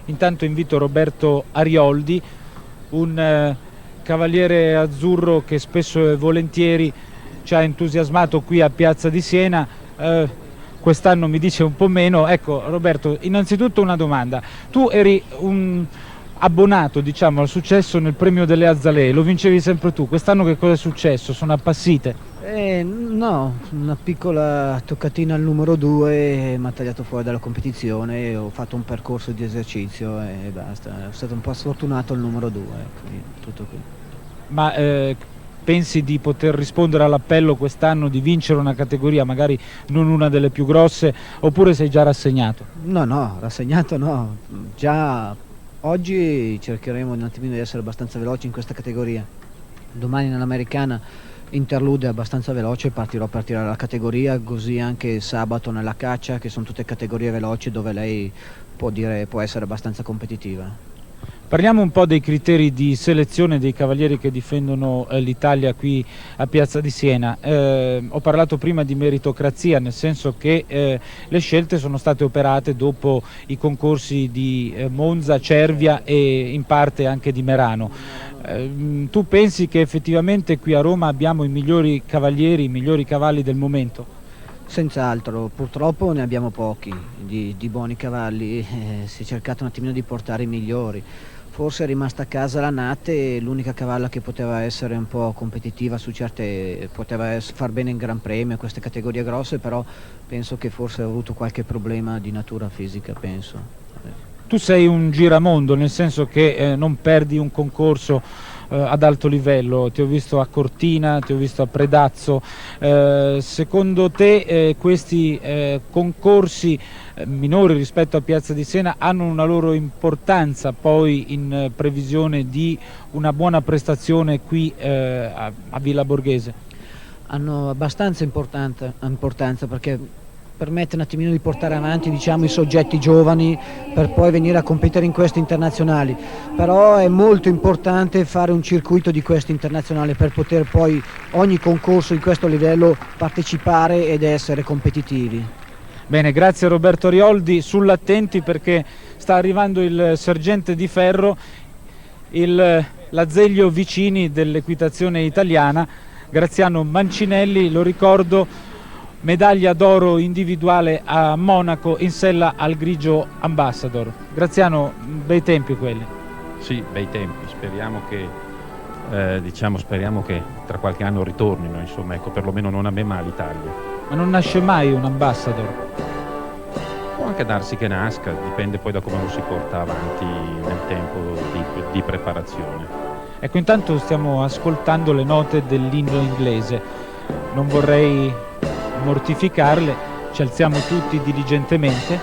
Intanto invito Roberto Arioldi, un cavaliere azzurro che spesso e volentieri ci ha entusiasmato qui a Piazza di Siena, quest'anno mi dice un po' meno. Ecco Roberto, innanzitutto una domanda: tu eri un abbonato, diciamo, al successo nel premio delle Azzalee, lo vincevi sempre tu, quest'anno che cosa è successo? Sono appassite? No, una piccola toccatina al numero 2 mi ha tagliato fuori dalla competizione, ho fatto un percorso di esercizio e basta, sono stato un po' sfortunato al numero 2, tutto qui. Ma pensi di poter rispondere all'appello quest'anno di vincere una categoria, magari non una delle più grosse, oppure sei già rassegnato? No, rassegnato no, già oggi cercheremo un attimino di essere abbastanza veloci in questa categoria, domani nell'americana interlude abbastanza veloce, partirò per tirare la categoria, così anche sabato nella caccia, che sono tutte categorie veloci dove lei può essere abbastanza competitiva. Parliamo un po' dei criteri di selezione dei cavalieri che difendono l'Italia qui a Piazza di Siena. Ho parlato prima di meritocrazia, nel senso che le scelte sono state operate dopo i concorsi di Monza, Cervia e in parte anche di Merano. Tu pensi che effettivamente qui a Roma abbiamo i migliori cavalieri, i migliori cavalli del momento? Senz'altro, purtroppo ne abbiamo pochi di buoni cavalli, si è cercato un attimino di portare i migliori. Forse è rimasta a casa la Nate, l'unica cavalla che poteva essere un po' competitiva su certe, poteva far bene in Gran Premio, queste categorie grosse, però penso che forse ha avuto qualche problema di natura fisica, penso. Tu sei un giramondo, nel senso che non perdi un concorso ad alto livello, ti ho visto a Cortina, ti ho visto a Predazzo. Secondo te questi concorsi minori rispetto a Piazza di Siena hanno una loro importanza poi in previsione di una buona prestazione qui a Villa Borghese? Hanno abbastanza importanza perché permette un attimino di portare avanti, diciamo, i soggetti giovani per poi venire a competere in questi internazionali, però è molto importante fare un circuito di questi internazionali per poter poi ogni concorso di questo livello partecipare ed essere competitivi. Bene, grazie a Roberto Arioldi, sull'attenti perché sta arrivando il sergente di ferro, l'Azeglio Vicini dell'equitazione italiana, Graziano Mancinelli, lo ricordo, medaglia d'oro individuale a Monaco in sella al grigio Ambassador. Graziano, bei tempi quelli. Sì, bei tempi, speriamo che tra qualche anno ritornino, insomma, ecco, perlomeno non a me ma all'Italia. Ma non nasce mai un Ambassador? Può anche darsi che nasca, dipende poi da come lo si porta avanti nel tempo di preparazione. Ecco, intanto stiamo ascoltando le note dell'inno inglese, non vorrei mortificarle, ci alziamo tutti diligentemente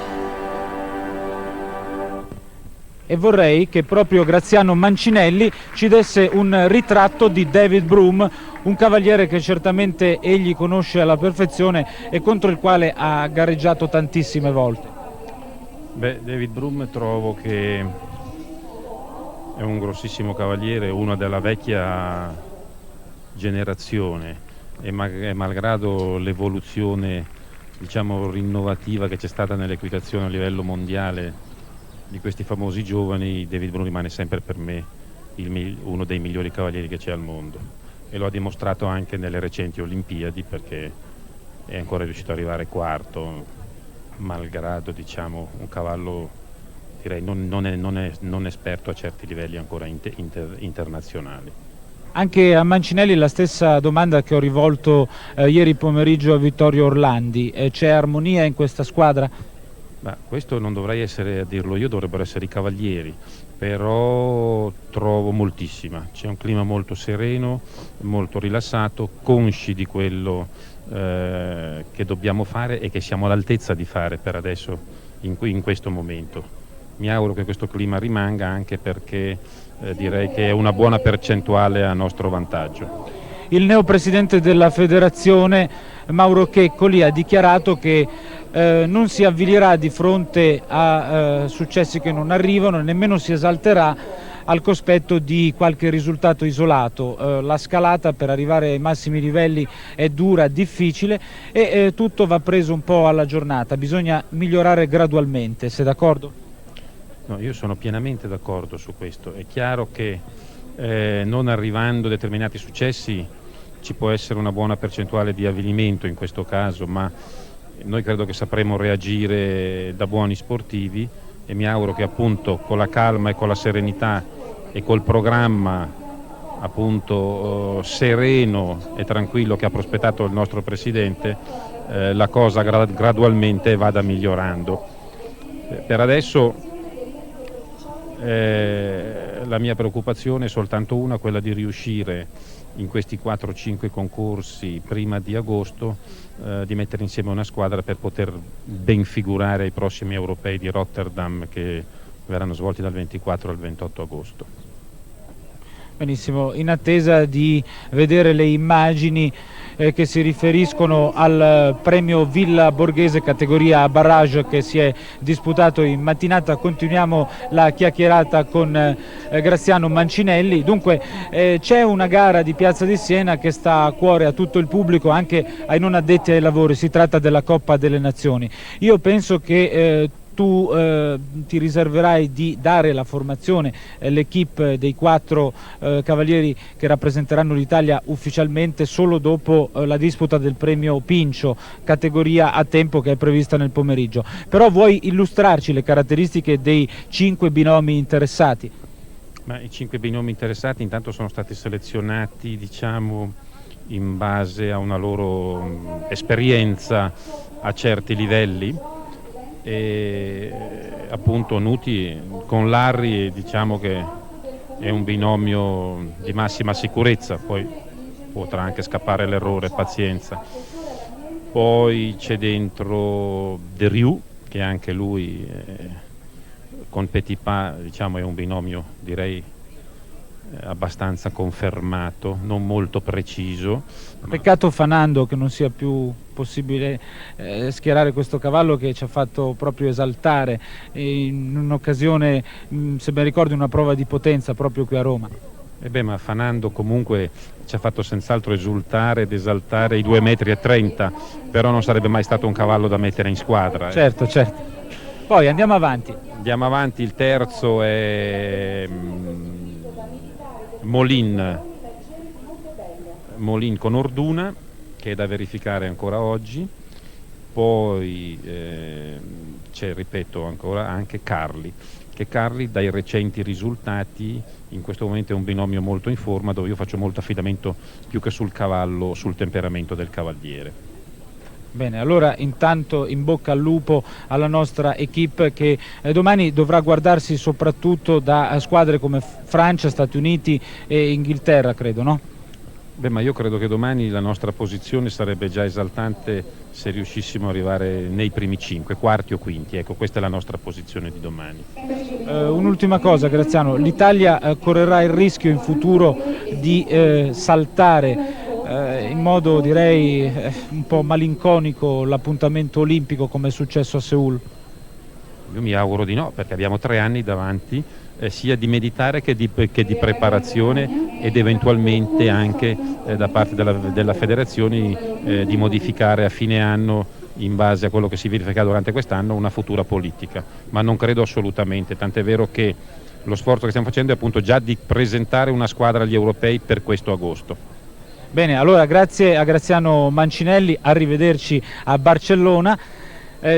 e vorrei che proprio Graziano Mancinelli ci desse un ritratto di David Broom, un cavaliere che certamente egli conosce alla perfezione e contro il quale ha gareggiato tantissime volte. Beh, David Broom trovo che è un grossissimo cavaliere, uno della vecchia generazione, e malgrado l'evoluzione, diciamo, rinnovativa che c'è stata nell'equitazione a livello mondiale di questi famosi giovani, David Broom rimane sempre per me uno dei migliori cavalieri che c'è al mondo, e lo ha dimostrato anche nelle recenti Olimpiadi, perché è ancora riuscito ad arrivare quarto, malgrado, diciamo, un cavallo, direi, non esperto a certi livelli ancora internazionali. Anche a Mancinelli la stessa domanda che ho rivolto ieri pomeriggio a Vittorio Orlandi: c'è armonia in questa squadra? Questo non dovrei essere a dirlo io, dovrebbero essere i cavalieri, però trovo moltissima, c'è un clima molto sereno, molto rilassato, consci di quello che dobbiamo fare e che siamo all'altezza di fare per adesso in questo momento. mi auguro che questo clima rimanga, anche perché direi che è una buona percentuale a nostro vantaggio. Il neopresidente della federazione Mauro Checcoli ha dichiarato che non si avvilirà di fronte a successi che non arrivano, nemmeno si esalterà al cospetto di qualche risultato isolato. La scalata per arrivare ai massimi livelli è dura, difficile e tutto va preso un po' alla giornata, bisogna migliorare gradualmente, sei d'accordo? No, io sono pienamente d'accordo su questo. È chiaro che non arrivando a determinati successi ci può essere una buona percentuale di avvilimento in questo caso, ma noi credo che sapremo reagire da buoni sportivi e mi auguro che appunto con la calma e con la serenità e col programma appunto sereno e tranquillo che ha prospettato il nostro Presidente, la cosa gradualmente vada migliorando. Per adesso la mia preoccupazione è soltanto una, quella di riuscire in questi 4-5 concorsi prima di agosto di mettere insieme una squadra per poter ben figurare ai prossimi europei di Rotterdam, che verranno svolti dal 24 al 28 agosto. Benissimo, in attesa di vedere le immagini che si riferiscono al premio Villa Borghese categoria barrage che si è disputato in mattinata, continuiamo la chiacchierata con Graziano Mancinelli. Dunque c'è una gara di Piazza di Siena che sta a cuore a tutto il pubblico, anche ai non addetti ai lavori, si tratta della Coppa delle Nazioni. Io penso che tu ti riserverai di dare la formazione, l'equipe dei 4 cavalieri che rappresenteranno l'Italia ufficialmente solo dopo la disputa del premio Pincio, categoria a tempo che è prevista nel pomeriggio. Però vuoi illustrarci le caratteristiche dei 5 binomi interessati? Ma i 5 binomi interessati intanto sono stati selezionati, diciamo, in base a una loro esperienza a certi livelli. E appunto Nuti con Larry diciamo che è un binomio di massima sicurezza, poi potrà anche scappare l'errore, pazienza. Poi c'è dentro De Riu, che anche lui con Petipa diciamo è un binomio direi abbastanza confermato, non molto preciso. Peccato Fanando che non sia più possibile schierare questo cavallo che ci ha fatto proprio esaltare in un'occasione, se ben ricordo, una prova di potenza proprio qui a Roma. Ma Fanando comunque ci ha fatto senz'altro esultare ed esaltare i 2,30 m, però non sarebbe mai stato un cavallo da mettere in squadra. Certo. Poi andiamo avanti. Il terzo è Molin con Orduna, che è da verificare ancora oggi. Poi c'è, ripeto ancora, anche Carli, che Carli dai recenti risultati in questo momento è un binomio molto in forma, dove io faccio molto affidamento più che sul cavallo, sul temperamento del cavaliere. Bene, allora intanto in bocca al lupo alla nostra equipe che domani dovrà guardarsi soprattutto da squadre come Francia, Stati Uniti e Inghilterra, credo, no? Ma io credo che domani la nostra posizione sarebbe già esaltante se riuscissimo ad arrivare nei primi 5, quarti o quinti. Ecco, questa è la nostra posizione di domani. Un'ultima cosa, Graziano, l'Italia correrà il rischio in futuro di saltare in modo direi un po' malinconico l'appuntamento olimpico come è successo a Seul? Io mi auguro di no, perché abbiamo 3 anni davanti, sia di meditare che di preparazione ed eventualmente anche da parte della federazione di modificare a fine anno, in base a quello che si verifica durante quest'anno, una futura politica, ma non credo assolutamente, tant'è vero che lo sforzo che stiamo facendo è appunto già di presentare una squadra agli europei per questo agosto. Bene, allora grazie a Graziano Mancinelli, arrivederci a Barcellona.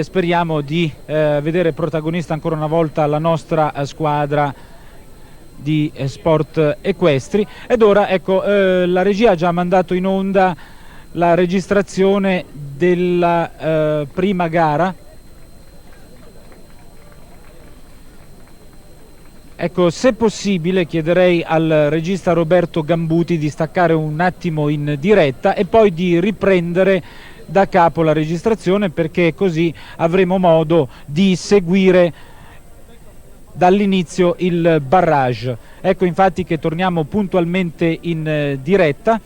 Speriamo di vedere protagonista ancora una volta la nostra squadra di sport equestri. Ed ora ecco, la regia ha già mandato in onda la registrazione della prima gara. Ecco, se possibile chiederei al regista Roberto Gambuti di staccare un attimo in diretta e poi di riprendere da capo la registrazione, perché così avremo modo di seguire dall'inizio il barrage. Ecco infatti che torniamo puntualmente in diretta.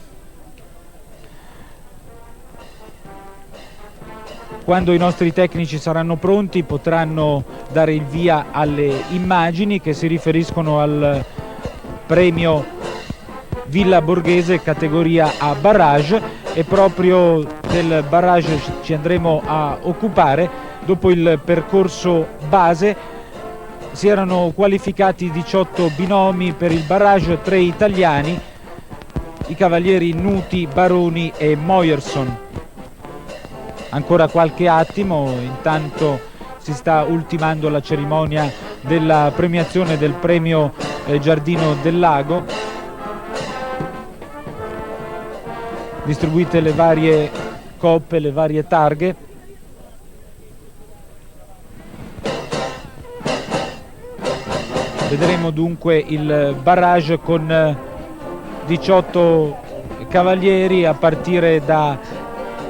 Quando i nostri tecnici saranno pronti potranno dare il via alle immagini che si riferiscono al premio Villa Borghese categoria A barrage, e proprio del barrage ci andremo a occupare. Dopo il percorso base si erano qualificati 18 binomi per il barrage, 3 italiani, i cavalieri Nuti, Baroni e Moyerson. Ancora qualche attimo, intanto si sta ultimando la cerimonia della premiazione del premio Giardino del Lago. Distribuite le varie coppe, le varie targhe. Vedremo dunque il barrage con 18 cavalieri a partire da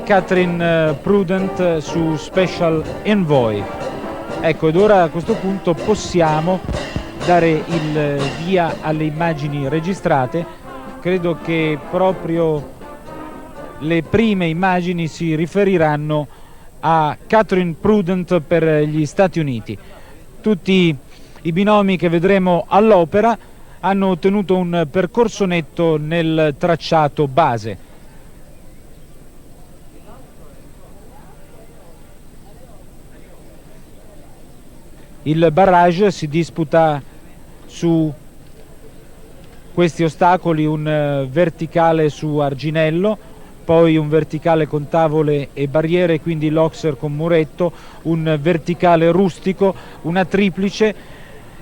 Catherine Prudent su Special Envoy. Ecco, ed ora a questo punto possiamo dare il via alle immagini registrate. Credo che proprio le prime immagini si riferiranno a Catherine Prudent per gli Stati Uniti. Tutti i binomi che vedremo all'opera hanno ottenuto un percorso netto nel tracciato base. Il barrage si disputa su questi ostacoli: un verticale su arginello, poi un verticale con tavole e barriere, quindi l'oxer con muretto, un verticale rustico, una triplice,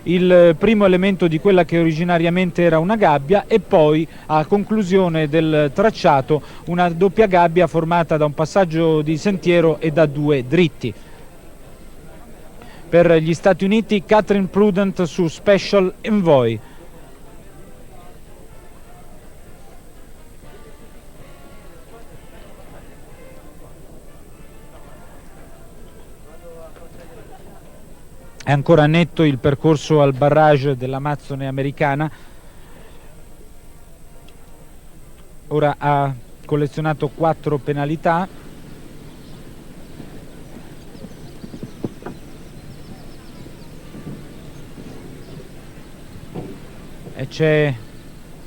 il primo elemento di quella che originariamente era una gabbia, e poi a conclusione del tracciato una doppia gabbia formata da un passaggio di sentiero e da 2 dritti. Per gli Stati Uniti Catherine Prudent su Special Envoy. È ancora netto il percorso al barrage dell'Amazzone americana. Ora ha collezionato 4 penalità. E c'è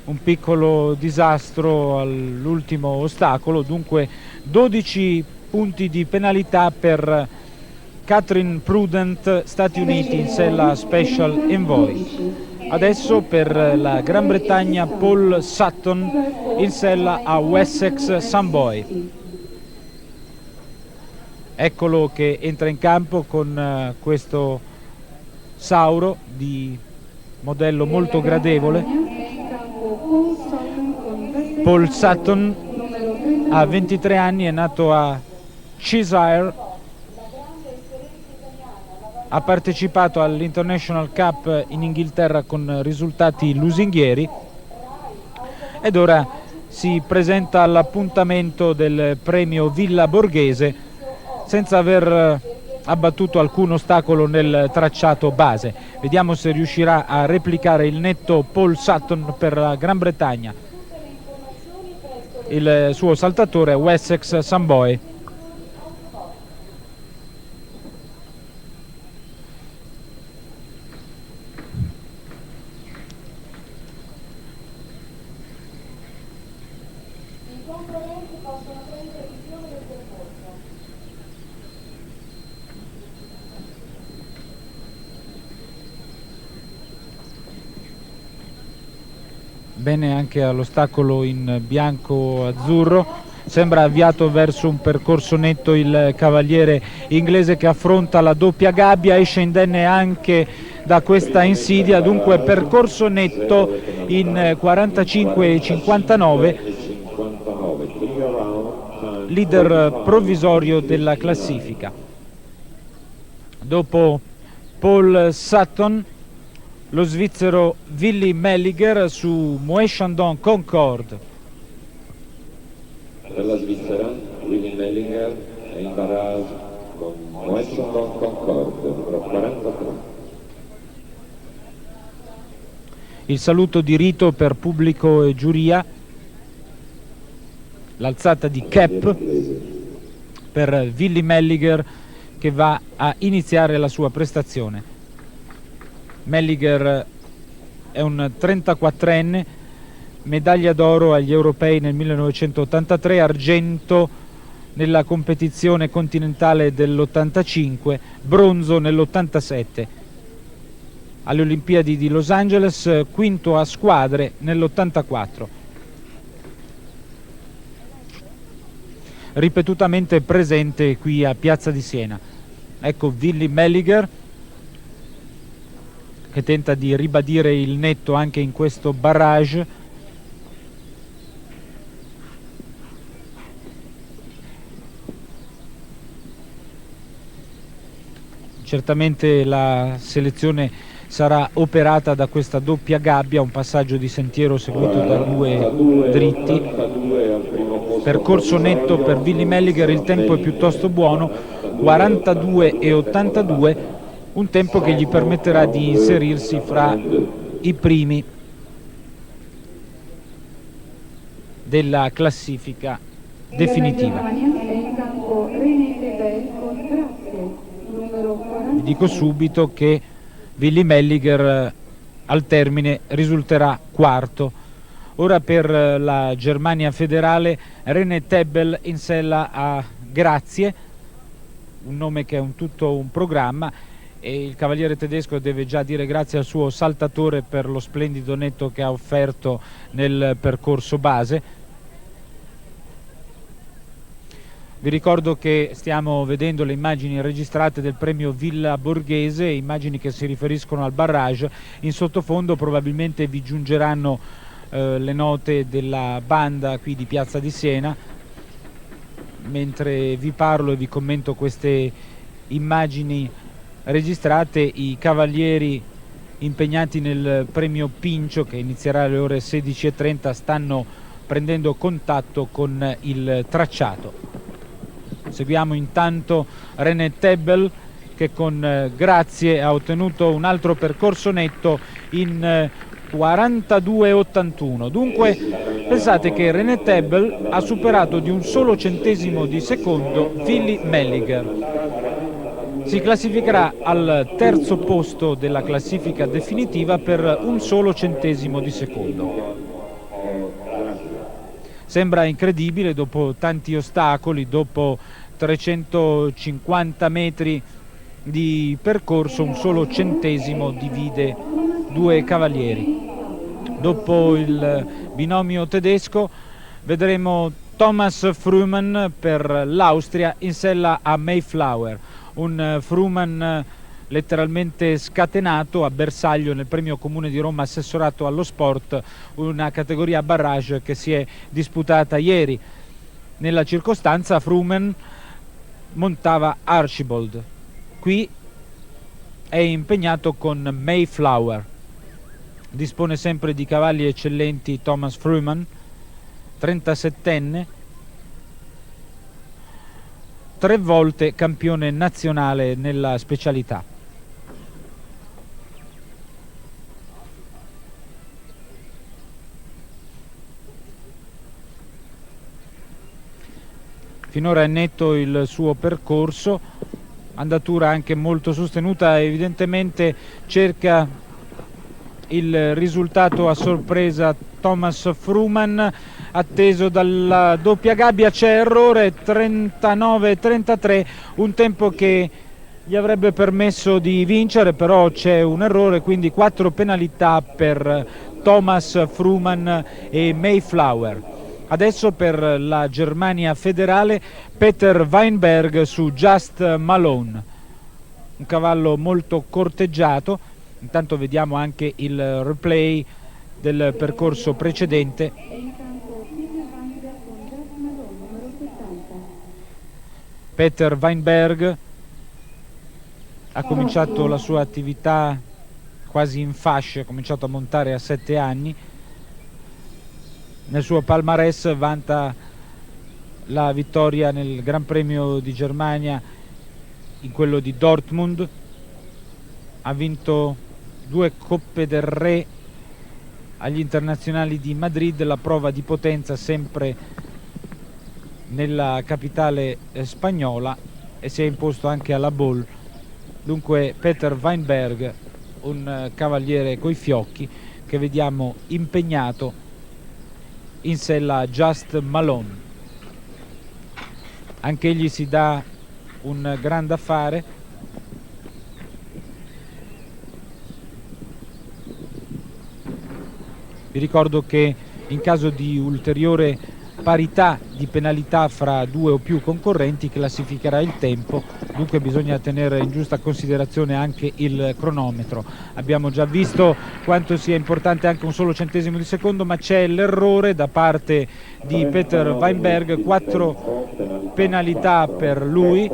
un piccolo disastro all'ultimo ostacolo, dunque 12 punti di penalità per Catherine Prudent, Stati Uniti, in sella Special Envoy. Adesso per la Gran Bretagna Paul Sutton in sella a Wessex Samboy. Eccolo che entra in campo con questo Sauro di modello molto gradevole. Paul Sutton ha 23 anni, è nato a Cheshire, ha partecipato all'International Cup in Inghilterra con risultati lusinghieri ed ora si presenta all'appuntamento del premio Villa Borghese senza aver abbattuto alcun ostacolo nel tracciato base. Vediamo se riuscirà a replicare il netto Paul Sutton per la Gran Bretagna. Il suo saltatore è Wessex Samboy. Bene anche all'ostacolo in bianco-azzurro, sembra avviato verso un percorso netto il cavaliere inglese che affronta la doppia gabbia, esce indenne anche da questa insidia, dunque percorso netto in 45-59, leader provvisorio della classifica. Dopo Paul Sutton, lo svizzero Willy Melliger su Moët Chandon Concorde. Per la Svizzera, Willy Melliger è in barrage con Moët Chandon Concorde, numero 43. il saluto di rito per pubblico e giuria, l'alzata di cap per Willy Melliger, che va a iniziare la sua prestazione. Melliger è un 34enne, medaglia d'oro agli europei nel 1983, argento nella competizione continentale dell'85, bronzo nell'87. Alle Olimpiadi di Los Angeles, quinto a squadre nell'84. Ripetutamente presente qui a Piazza di Siena. Ecco Willy Melliger, che tenta di ribadire il netto anche in questo barrage. Certamente la selezione sarà operata da questa doppia gabbia, un passaggio di sentiero seguito da due dritti. Percorso netto per Willy Melliger, il tempo è piuttosto buono, 42,82, un tempo che gli permetterà di inserirsi fra i primi della classifica definitiva. Vi dico subito che Willy Melliger al termine risulterà quarto. Ora per la Germania federale René Tebbel in sella a Grazie, un nome che è tutto un programma, e il cavaliere tedesco deve già dire grazie al suo saltatore per lo splendido netto che ha offerto nel percorso base. Vi ricordo che stiamo vedendo le immagini registrate del premio Villa Borghese, immagini che si riferiscono al barrage. In sottofondo probabilmente vi giungeranno le note della banda qui di Piazza di Siena. Mentre vi parlo e vi commento queste immagini registrate, i cavalieri impegnati nel premio Pincio, che inizierà alle ore 16:30, stanno prendendo contatto con il tracciato. Seguiamo intanto René Tebbel, che con Grazie ha ottenuto un altro percorso netto in 42,81. Dunque pensate che René Tebbel ha superato di un solo centesimo di secondo Willy Melliger. Si classificherà al terzo posto della classifica definitiva per un solo centesimo di secondo. Sembra incredibile, dopo tanti ostacoli, dopo 350 metri di percorso, un solo centesimo divide due cavalieri. Dopo il binomio tedesco vedremo Thomas Fruman per l'Austria in sella a Mayflower, un Fruman letteralmente scatenato a bersaglio nel premio Comune di Roma assessorato allo sport, una categoria barrage che si è disputata ieri. Nella circostanza Fruman montava Archibald, qui è impegnato con Mayflower. Dispone sempre di cavalli eccellenti Thomas Fruman, 37enne, 3 volte campione nazionale nella specialità. Finora è netto il suo percorso, andatura anche molto sostenuta, evidentemente cerca il risultato a sorpresa Thomas Fruman, atteso dalla doppia gabbia. C'è errore, 39,33, un tempo che gli avrebbe permesso di vincere, però c'è un errore, quindi 4 penalità per Thomas Fruman e Mayflower. Adesso per la Germania federale Peter Weinberg su Just Malone, un cavallo molto corteggiato. Intanto vediamo anche il replay del percorso precedente. Peter Weinberg ha cominciato la sua attività quasi in fasce, ha cominciato a montare a 7 anni. Nel suo palmarès vanta la vittoria nel Gran Premio di Germania, in quello di Dortmund. Ha vinto 2 Coppe del Re agli internazionali di Madrid, la prova di potenza sempre nella capitale spagnola, e si è imposto anche alla Ball. Dunque Peter Weinberg, un cavaliere coi fiocchi che vediamo impegnato in sella Just Malone. Anche egli si dà un grande affare. Vi ricordo che in caso di ulteriore parità di penalità fra due o più concorrenti classificherà il tempo, dunque bisogna tenere in giusta considerazione anche il cronometro. Abbiamo già visto quanto sia importante anche un solo centesimo di secondo, ma c'è l'errore da parte di Peter Weinberg, 4 penalità per lui.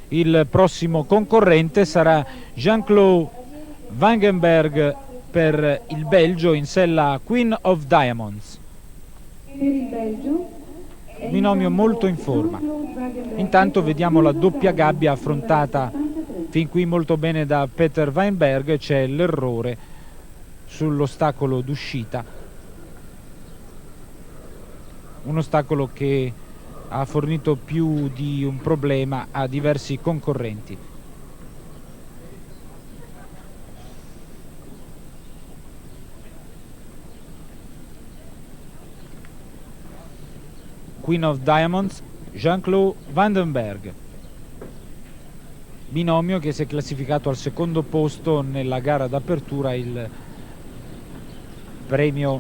Il prossimo concorrente sarà Jean-Claude Vangenberg per il Belgio in sella Queen of Diamonds. Binomio molto in forma. Intanto vediamo la doppia gabbia affrontata fin qui molto bene da Peter Weinberg. C'è l'errore sull'ostacolo d'uscita, un ostacolo che ha fornito più di un problema a diversi concorrenti. Queen of Diamonds, Jean-Claude Vandenberg, binomio che si è classificato al secondo posto nella gara d'apertura, il premio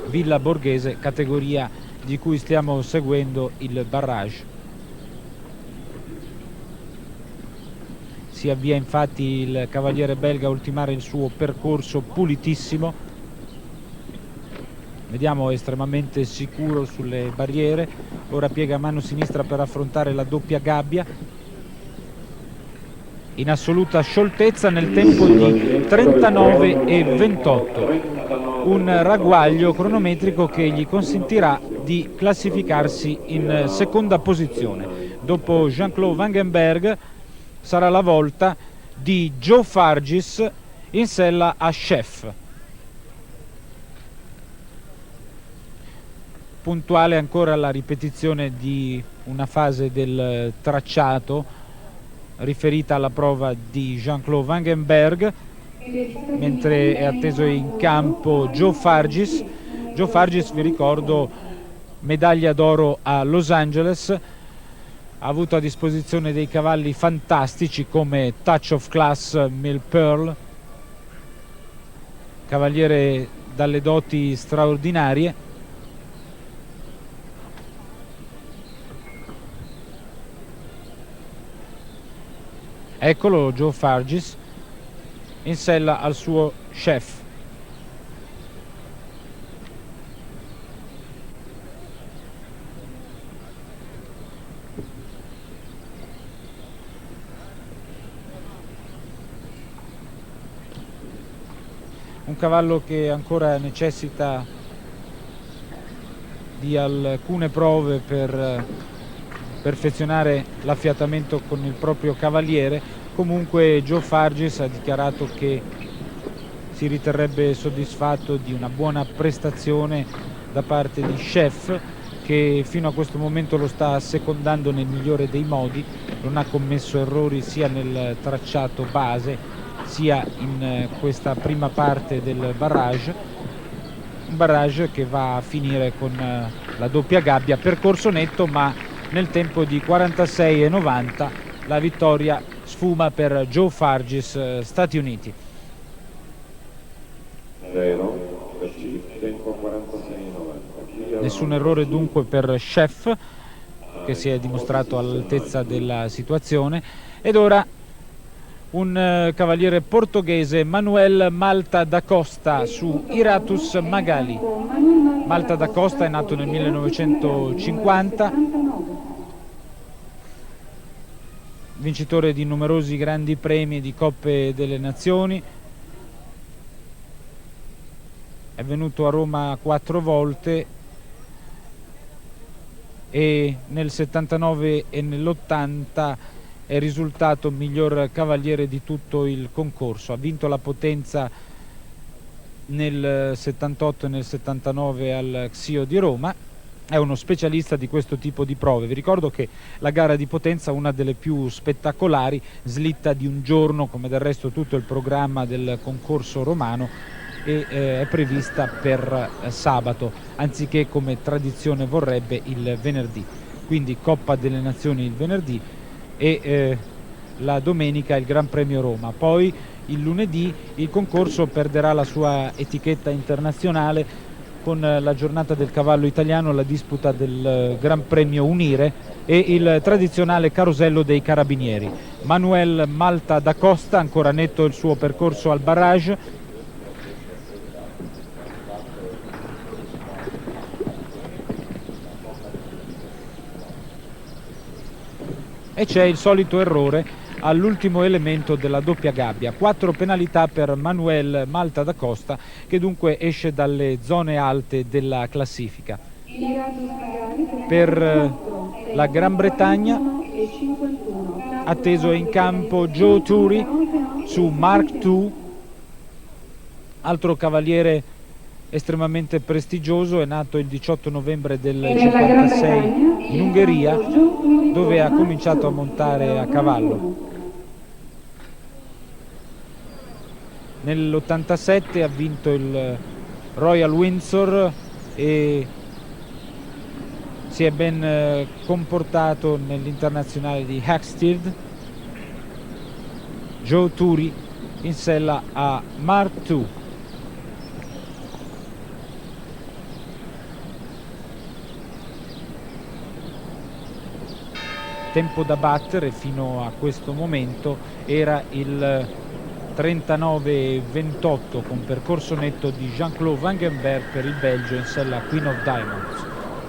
Villa Borghese, categoria di cui stiamo seguendo il barrage. Si avvia infatti il cavaliere belga a ultimare il suo percorso pulitissimo. Vediamo, estremamente sicuro sulle barriere. Ora piega mano sinistra per affrontare la doppia gabbia in assoluta scioltezza nel tempo di 39,28, un ragguaglio cronometrico che gli consentirà di classificarsi in seconda posizione. Dopo Jean-Claude Vangenberg sarà la volta di Joe Fargis in sella a Chef. Puntuale ancora la ripetizione di una fase del tracciato riferita alla prova di Jean-Claude Vangenberg, mentre è atteso in campo Joe Fargis. Joe Fargis, vi ricordo, medaglia d'oro a Los Angeles, ha avuto a disposizione dei cavalli fantastici come Touch of Class, Mill Pearl, cavaliere dalle doti straordinarie. Eccolo Joe Fargis in sella al suo Chef. Un cavallo che ancora necessita di alcune prove per perfezionare l'affiatamento con il proprio cavaliere. Comunque Joe Fargis ha dichiarato che si riterrebbe soddisfatto di una buona prestazione da parte di Chef, che fino a questo momento lo sta secondando nel migliore dei modi. Non ha commesso errori sia nel tracciato base sia in questa prima parte del barrage, un barrage che va a finire con la doppia gabbia, percorso netto, ma nel tempo di 46,90 la vittoria sfuma per Joe Fargis, Stati Uniti. Nessun errore dunque per Chef, che si è dimostrato all'altezza della situazione. Ed ora un cavaliere portoghese, Manuel Malta da Costa, su Iratus Magali. Malta da Costa è nato nel 1950, vincitore di numerosi grandi premi di Coppe delle Nazioni. È venuto a Roma 4 volte e nel 79 e nell'80 è risultato miglior cavaliere di tutto il concorso. Ha vinto la potenza nel 78 e nel 79 al Xio di Roma. È uno specialista di questo tipo di prove. Vi ricordo che la gara di potenza è una delle più spettacolari, slitta di un giorno, come del resto tutto il programma del concorso romano, e è prevista per sabato, anziché come tradizione vorrebbe il venerdì. Quindi Coppa delle Nazioni il venerdì e la domenica il Gran Premio Roma. Poi il lunedì il concorso perderà la sua etichetta internazionale con la giornata del cavallo italiano, la disputa del Gran Premio Unire e il tradizionale carosello dei carabinieri. Manuel Malta da Costa, ancora netto il suo percorso al barrage. E c'è il solito errore all'ultimo elemento della doppia gabbia. 4 penalità per Manuel Malta da Costa, che dunque esce dalle zone alte della classifica. Per la Gran Bretagna atteso in campo Joe Turri su Mark II, altro cavaliere estremamente prestigioso. È nato il 18 novembre del 56 in Ungheria, dove ha cominciato a montare a cavallo. Nell'87 ha vinto il Royal Windsor e si è ben comportato nell'internazionale di Hackstead. Joe Turri in sella a Mark II. Tempo da battere fino a questo momento era il 39,28 con percorso netto di Jean-Claude Vangenberg per il Belgio in sella Queen of Diamonds.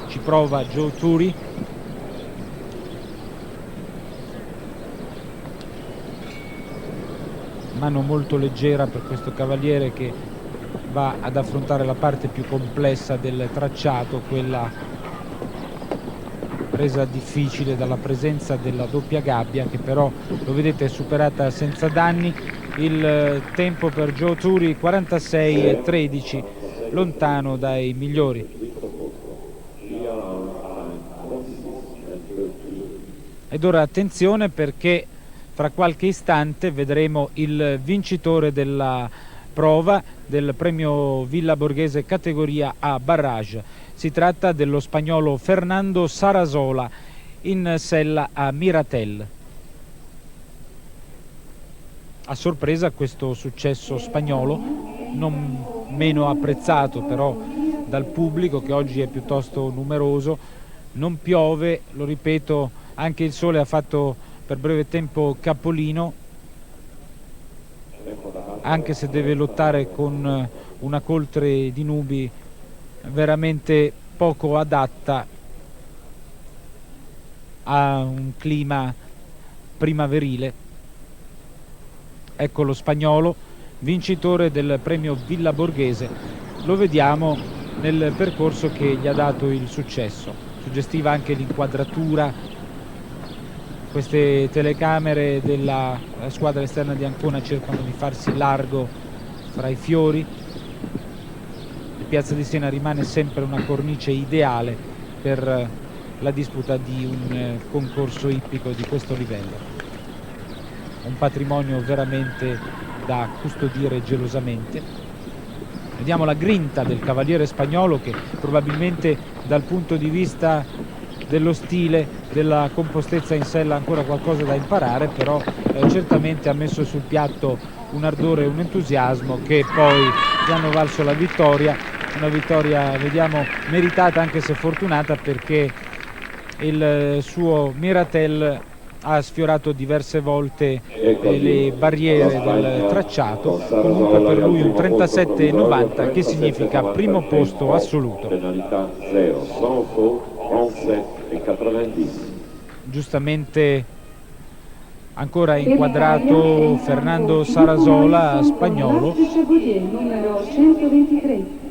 Ci prova Joe Turri. Mano molto leggera per questo cavaliere che va ad affrontare la parte più complessa del tracciato, quella resa difficile dalla presenza della doppia gabbia, che però, lo vedete, è superata senza danni. Il tempo per Joe Turri 46,13, lontano dai migliori. Ed ora attenzione, perché fra qualche istante vedremo il vincitore della prova del premio Villa Borghese categoria A barrage. Si tratta dello spagnolo Fernando Sarasola in sella a Miratel. A sorpresa questo successo spagnolo, non meno apprezzato però dal pubblico, che oggi è piuttosto numeroso. Non piove, lo ripeto, anche il sole ha fatto per breve tempo capolino, anche se deve lottare con una coltre di nubi veramente poco adatta a un clima primaverile. Ecco lo spagnolo, vincitore del premio Villa Borghese. Lo vediamo nel percorso che gli ha dato il successo. Suggestiva anche l'inquadratura. Queste telecamere della squadra esterna di Ancona cercano di farsi largo fra i fiori. Piazza di Siena rimane sempre una cornice ideale per la disputa di un concorso ippico di questo livello. Un patrimonio veramente da custodire gelosamente. Vediamo la grinta del cavaliere spagnolo, che probabilmente dal punto di vista dello stile, della compostezza in sella ha ancora qualcosa da imparare, però certamente ha messo sul piatto un ardore e un entusiasmo che poi gli hanno valso la vittoria. Una vittoria, vediamo, meritata anche se fortunata, perché il suo Miratel ha sfiorato diverse volte le barriere del tracciato. Comunque per lui un 37,90, che significa primo posto assoluto. Giustamente ancora inquadrato Fernando Sarasola, spagnolo. Numero 123.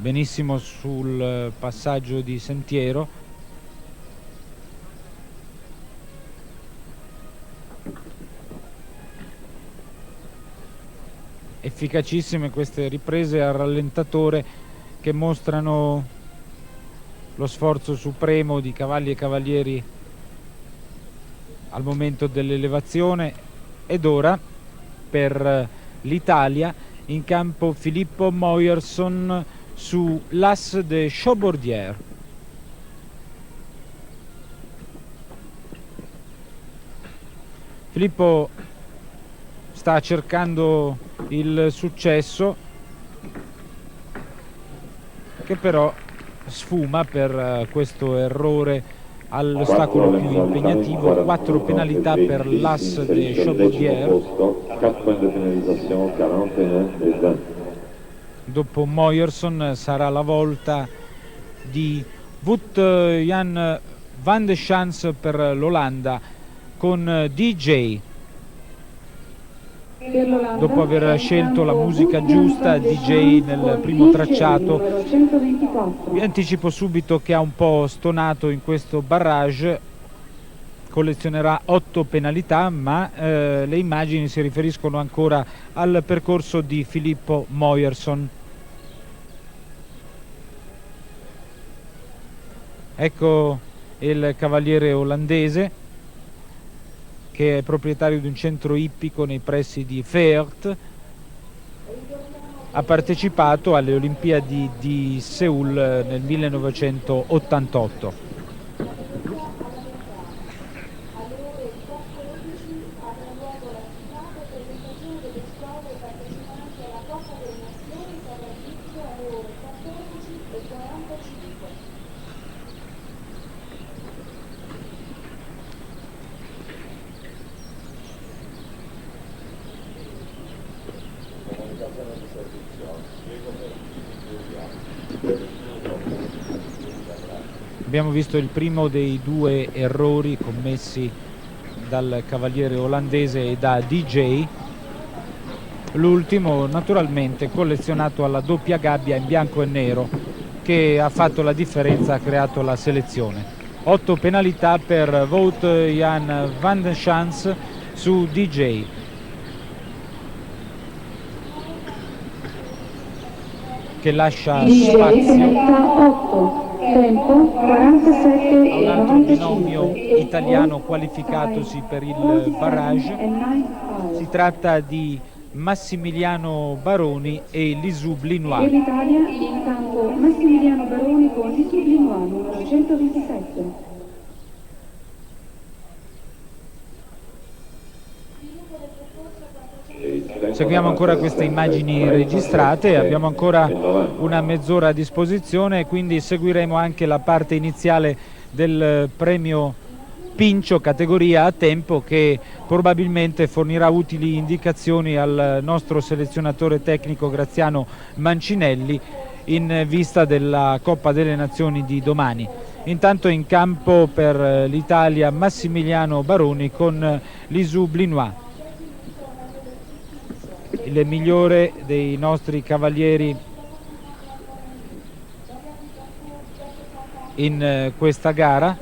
benissimo sul passaggio di sentiero. Efficacissime queste riprese a rallentatore che mostrano lo sforzo supremo di cavalli e cavalieri al momento dell'elevazione. Ed ora per l'Italia in campo Filippo Moyerson su l'As de Chaubordière. Filippo sta cercando il successo, che però sfuma per questo errore all'ostacolo più impegnativo. 4 penalità per l'As de Chaubordière. Dopo Moyerson sarà la volta di Wout Jan van de Schans per l'Olanda con DJ. Dopo aver scelto la musica giusta, DJ nel primo tracciato, vi anticipo subito che ha un po' stonato in questo barrage, collezionerà 8 penalità, ma le immagini si riferiscono ancora al percorso di Filippo Moyerson. Ecco il cavaliere olandese, che è proprietario di un centro ippico nei pressi di Veert. Ha partecipato alle Olimpiadi di Seul nel 1988. Abbiamo visto il primo dei 2 errori commessi dal cavaliere olandese e da DJ, l'ultimo naturalmente collezionato alla doppia gabbia in bianco e nero, che ha fatto la differenza, ha creato la selezione. 8 penalità per Wout Jan van de Schans su DJ. Che lascia spazio tempo 47 a un altro binomio italiano qualificatosi per il barrage. Si tratta di Massimiliano Baroni e Lisou Blinois. Per l'Italia in campo Massimiliano Baroni con Lisou Blinois, numero 127. Seguiamo ancora queste immagini registrate, abbiamo ancora una mezz'ora a disposizione, quindi seguiremo anche la parte iniziale del premio Pincio categoria a tempo, che probabilmente fornirà utili indicazioni al nostro selezionatore tecnico Graziano Mancinelli in vista della Coppa delle Nazioni di domani. Intanto in campo per l'Italia Massimiliano Baroni con Lisou Blinois. Il migliore dei nostri cavalieri in questa gara.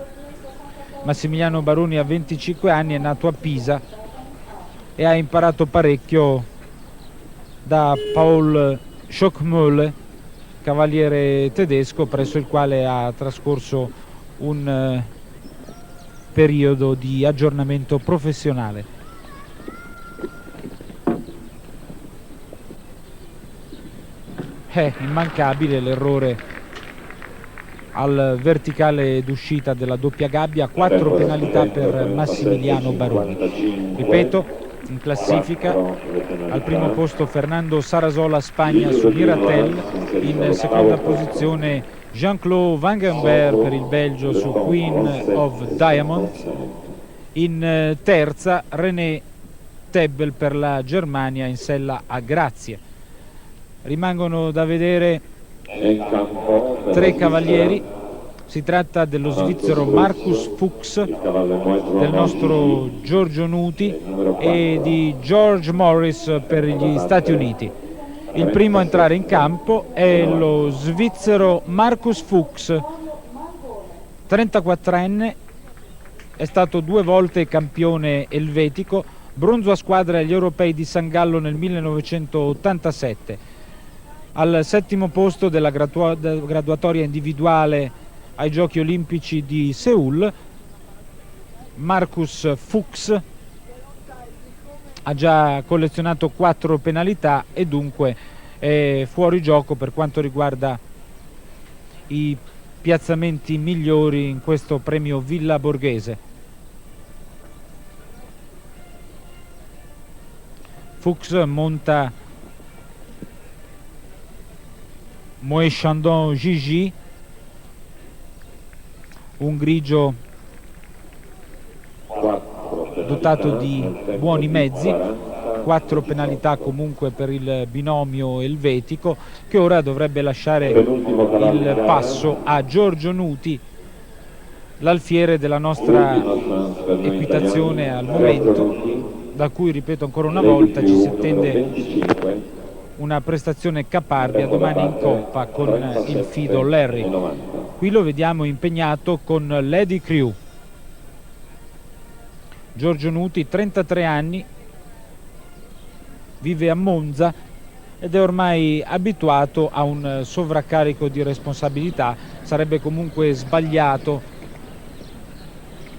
Massimiliano Baroni ha 25 anni, è nato a Pisa e ha imparato parecchio da Paul Schockmühle, cavaliere tedesco presso il quale ha trascorso un periodo di aggiornamento professionale. È immancabile l'errore al verticale d'uscita della doppia gabbia. 4 penalità per Massimiliano Baroni. Ripeto, in classifica al primo posto Fernando Sarasola Spagna su Miratel, in seconda posizione Jean-Claude Vangenberg per il Belgio su Queen of Diamonds, in terza René Tebbel per la Germania in sella a Grazie. Rimangono da vedere 3 cavalieri. Si tratta dello svizzero Markus Fuchs, del nostro Giorgio Nuti e di George Morris per gli Stati Uniti. Il primo a entrare in campo è lo svizzero Markus Fuchs, 34enne, è stato 2 volte campione elvetico, bronzo a squadre agli europei di San Gallo nel 1987. Al 7° posto della graduatoria individuale ai Giochi Olimpici di Seul, Markus Fuchs ha già collezionato 4 penalità e dunque è fuori gioco per quanto riguarda i piazzamenti migliori in questo premio Villa Borghese. Fuchs monta Moe Chandon Gigi, un grigio dotato di buoni mezzi, 4 penalità comunque per il binomio elvetico, che ora dovrebbe lasciare il passo a Giorgio Nuti, l'alfiere della nostra equitazione al momento, da cui, ripeto ancora una volta, ci si attende una prestazione caparbia domani in coppa con il fido Larry. Qui lo vediamo impegnato con Lady Crew. Giorgio Nuti, 33 anni, vive a Monza ed è ormai abituato a un sovraccarico di responsabilità. Sarebbe comunque sbagliato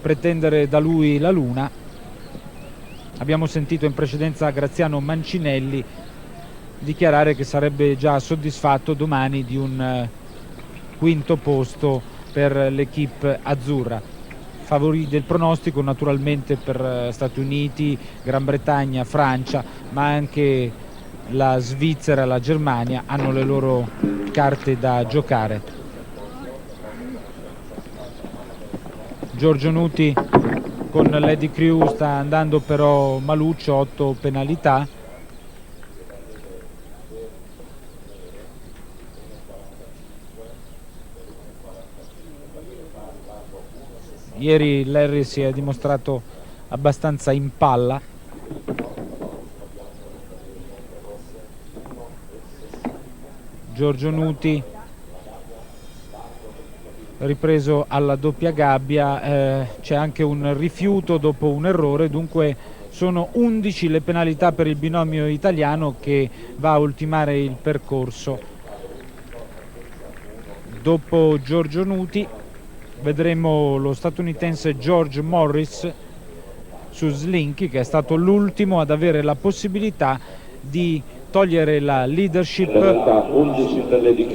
pretendere da lui la luna. Abbiamo sentito in precedenza Graziano Mancinelli dichiarare che sarebbe già soddisfatto domani di un 5° posto per l'equipe azzurra. Favori del pronostico naturalmente per Stati Uniti, Gran Bretagna, Francia, ma anche la Svizzera e la Germania hanno le loro carte da giocare. Giorgio Nuti con Lady Crew sta andando però maluccio, 8 penalità. Ieri Larry si è dimostrato abbastanza in palla. Giorgio Nuti ripreso alla doppia gabbia, c'è anche un rifiuto dopo un errore, dunque sono 11 le penalità per il binomio italiano che va a ultimare il percorso. Dopo Giorgio Nuti vedremo lo statunitense George Morris su Slinky, che è stato l'ultimo ad avere la possibilità di togliere la leadership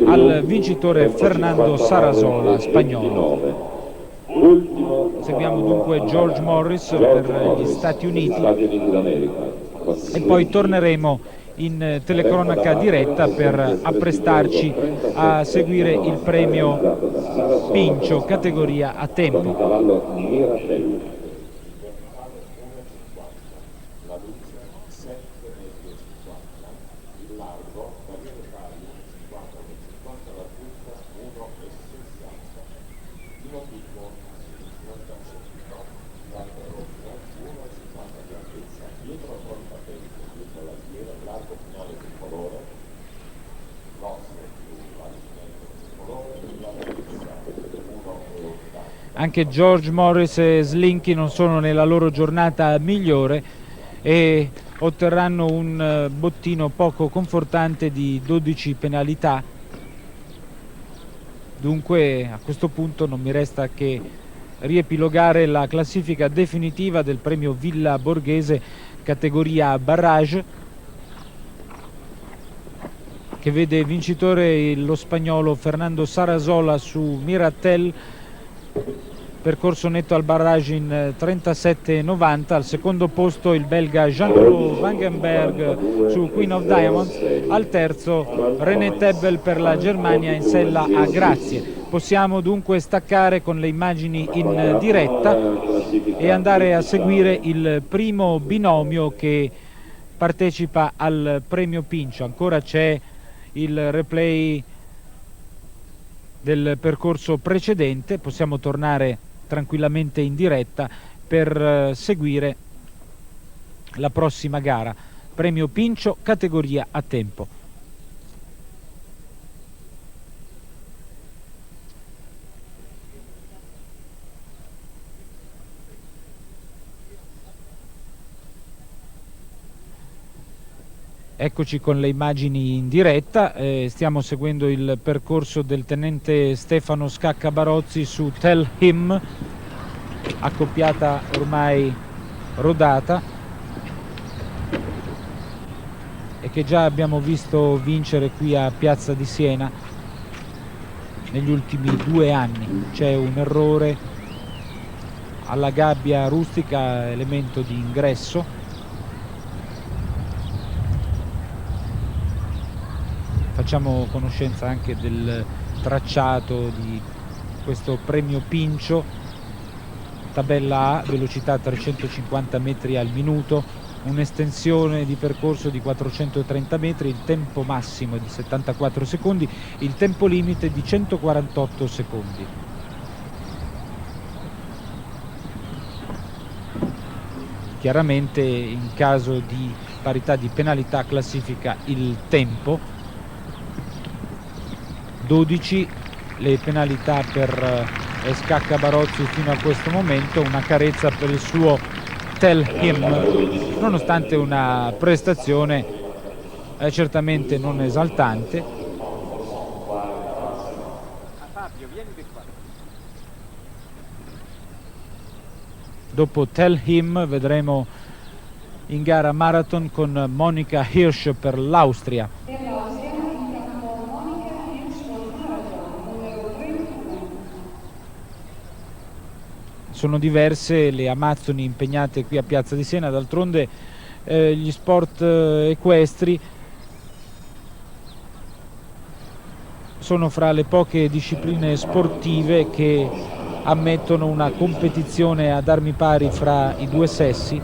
al vincitore Fernando Sarasola, spagnolo. Seguiamo dunque George Morris per gli Stati Uniti e poi torneremo in telecronaca diretta per apprestarci a seguire il premio Pincio categoria a tempo. Anche George Morris e Slinky non sono nella loro giornata migliore e otterranno un bottino poco confortante di 12 penalità. Dunque a questo punto non mi resta che riepilogare la classifica definitiva del premio Villa Borghese categoria barrage, che vede vincitore lo spagnolo Fernando Sarasola su Miratel, percorso netto al barrage in 37,90. Al secondo posto il belga Jean-Claude Wangenberg su Queen of Diamonds, al terzo René Tebbel per la Germania in sella a Grazie. Possiamo dunque staccare con le immagini in diretta e andare a seguire il primo binomio che partecipa al premio Pincio. Ancora c'è il replay del percorso precedente, possiamo tornare tranquillamente in diretta per seguire la prossima gara, premio Pincio categoria a tempo. Eccoci con le immagini in diretta, stiamo seguendo il percorso del tenente Stefano Scaccabarozzi su Tell Him, accoppiata ormai rodata e che già abbiamo visto vincere qui a Piazza di Siena negli ultimi 2 anni. C'è un errore alla gabbia rustica, elemento di ingresso. Facciamo conoscenza anche del tracciato di questo premio Pincio, tabella A, velocità 350 metri al minuto, un'estensione di percorso di 430 metri, il tempo massimo è di 74 secondi, il tempo limite di 148 secondi. Chiaramente in caso di parità di penalità classifica il tempo. 12 le penalità per Scaccabarozzi fino a questo momento, una carezza per il suo Tell Him, nonostante una prestazione certamente non esaltante. Dopo Tell Him vedremo in gara marathon con Monika Hirsch per l'Austria. Sono diverse le amazzoni impegnate qui a Piazza di Siena, d'altronde gli sport equestri sono fra le poche discipline sportive che ammettono una competizione ad armi pari fra i due sessi.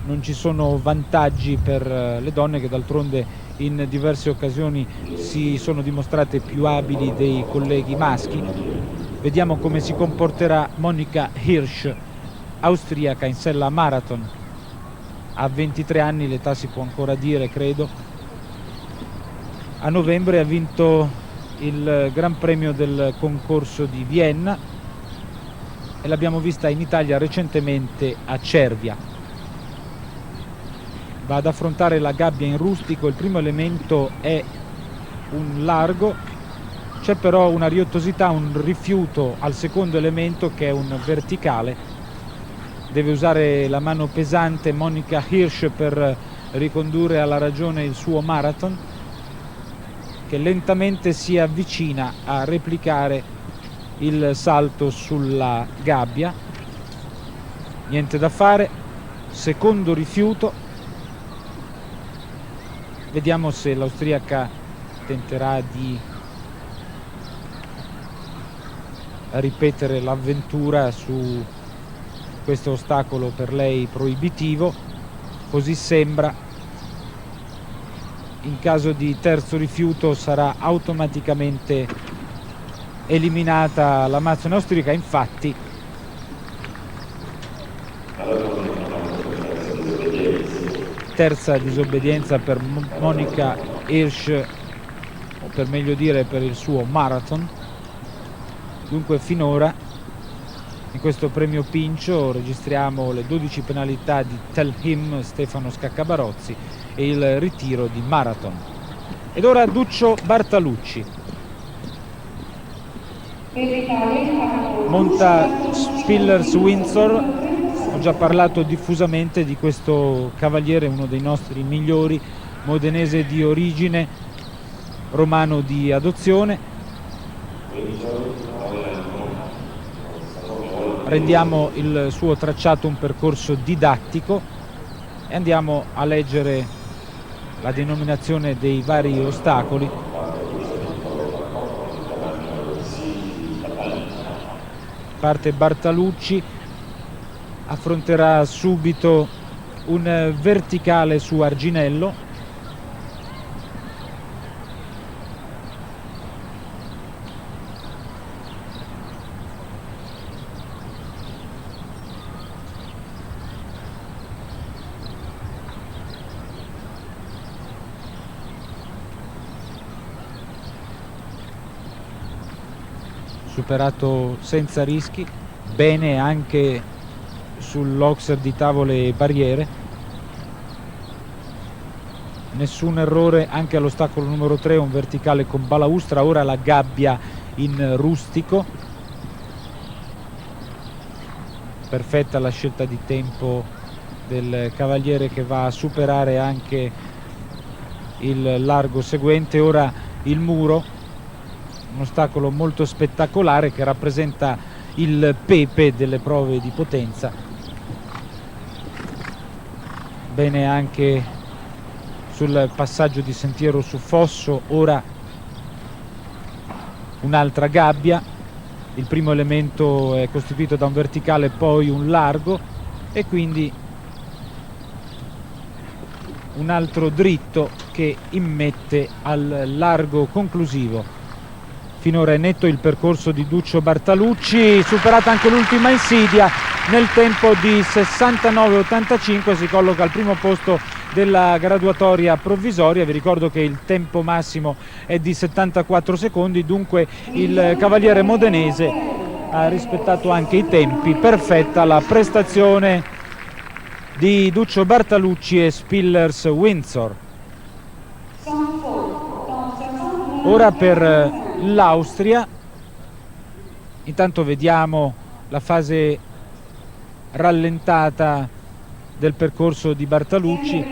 Non ci sono vantaggi per le donne, che d'altronde in diverse occasioni si sono dimostrate più abili dei colleghi maschi. Vediamo come si comporterà Monika Hirsch, austriaca in sella marathon. Ha 23 anni, l'età si può ancora dire, credo. A novembre ha vinto il Gran Premio del concorso di Vienna e l'abbiamo vista in Italia recentemente a Cervia. Va ad affrontare la gabbia in rustico, il primo elemento è un largo. C'è però una riottosità, un rifiuto al secondo elemento che è un verticale. Deve usare la mano pesante Monika Hirsch per ricondurre alla ragione il suo marathon, che lentamente si avvicina a replicare il salto sulla gabbia. Niente da fare, secondo rifiuto. Vediamo se l'austriaca tenterà di ripetere l'avventura su questo ostacolo per lei proibitivo. Così sembra. In caso di terzo rifiuto sarà automaticamente eliminata l'amazzone austriaca. Infatti terza disobbedienza per Monika Hirsch, o per meglio dire per il suo marathon. Dunque finora in questo premio Pincio registriamo le 12 penalità di Tell Him Stefano Scaccabarozzi e il ritiro di marathon. Ed ora Duccio Bartalucci. Monta Spillers Windsor. Ho già parlato diffusamente di questo cavaliere, uno dei nostri migliori, modenese di origine, romano di adozione. Rendiamo il suo tracciato un percorso didattico e andiamo a leggere la denominazione dei vari ostacoli. Parte Bartalucci, affronterà subito un verticale su Arginello. Superato senza rischi, bene anche sull'Oxer di tavole e barriere. nessun errore anche all'ostacolo numero 3, un verticale con balaustra. Ora la gabbia in rustico, perfetta la scelta di tempo del cavaliere, che va a superare anche il largo seguente. Ora il muro, un ostacolo molto spettacolare che rappresenta il pepe delle prove di potenza. Bene anche sul passaggio di sentiero su fosso. Ora un'altra gabbia, il primo elemento è costituito da un verticale, poi un largo, e quindi un altro dritto che immette al largo conclusivo. Finora è netto il percorso di Duccio Bartalucci, superata anche l'ultima insidia nel tempo di 69,85, si colloca al primo posto della graduatoria provvisoria. Vi ricordo che il tempo massimo è di 74 secondi, dunque il cavaliere modenese ha rispettato anche i tempi. Perfetta la prestazione di Duccio Bartalucci e Spillers Windsor. Ora per l'Austria, intanto vediamo la fase rallentata del percorso di Bartalucci.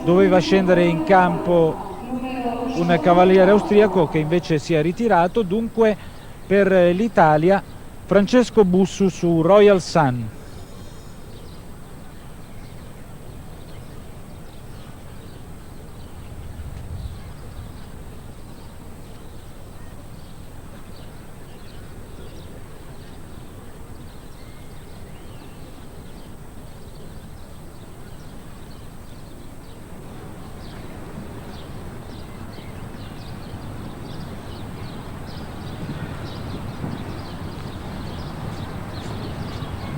Doveva scendere in campo un cavaliere austriaco che invece si è ritirato. Dunque per l'Italia Francesco Bussu su Royal Sun.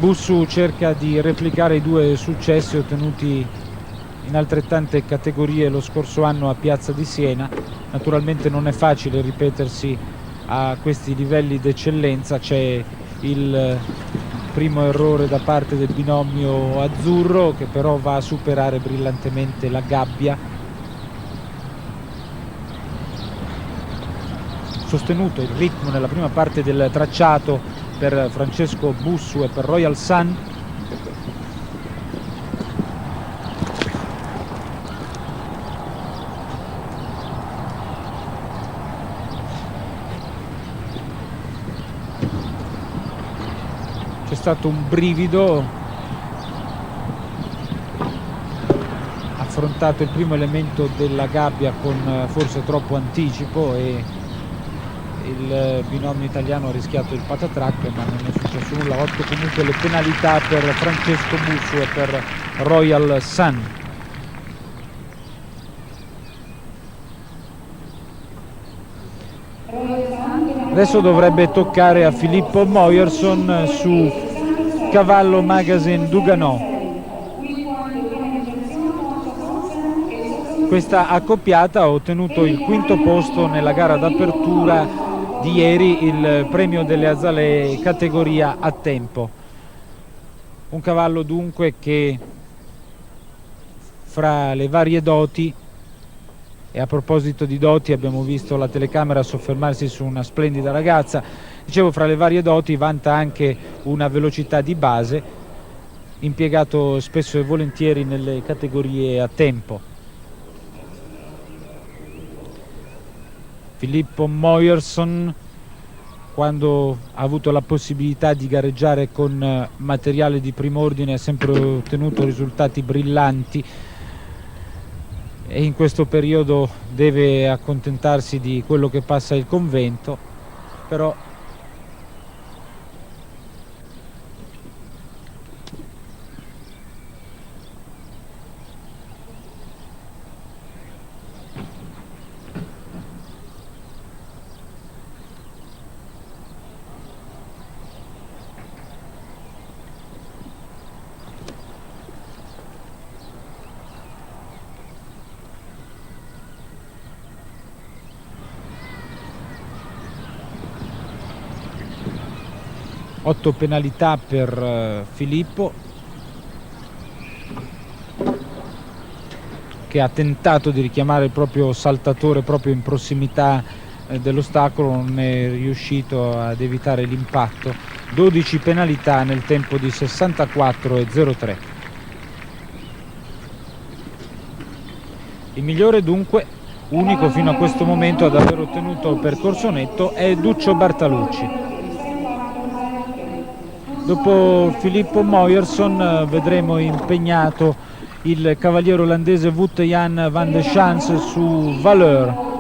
Bussu cerca di replicare i due successi ottenuti in altrettante categorie lo scorso anno a Piazza di Siena. Naturalmente non è facile ripetersi a questi livelli d'eccellenza. C'è il primo errore da parte del binomio azzurro, che però va a superare brillantemente la gabbia. Sostenuto il ritmo nella prima parte del tracciato per Francesco Bussu e per Royal Sun. C'è stato un brivido, affrontato il primo elemento della gabbia con forse troppo anticipo e il binomio italiano ha rischiato il patatrack, ma non è successo nulla. 8 comunque le penalità per Francesco Bussu e per Royal Sun. Adesso dovrebbe toccare a Filippo Moyerson su cavallo Magazine Duganò. Questa accoppiata ha ottenuto il quinto posto nella gara d'apertura di ieri, il premio delle Azalee categoria a tempo. Un cavallo dunque che fra le varie doti, e a proposito di doti abbiamo visto la telecamera soffermarsi su una splendida ragazza, dicevo, fra le varie doti vanta anche una velocità di base, impiegato spesso e volentieri nelle categorie a tempo. Filippo Moyerson, quando ha avuto la possibilità di gareggiare con materiale di prim'ordine, ha sempre ottenuto risultati brillanti e in questo periodo deve accontentarsi di quello che passa il convento, però otto penalità per Filippo. che ha tentato di richiamare il proprio saltatore proprio in prossimità dell'ostacolo, non è riuscito ad evitare l'impatto. 12 penalità nel tempo di 64,03. Il migliore dunque, unico fino a questo momento ad aver ottenuto il percorso netto, è Duccio Bartalucci. Dopo Filippo Moyerson vedremo impegnato il cavaliere olandese Wout-Jan van de Schans su Valeur.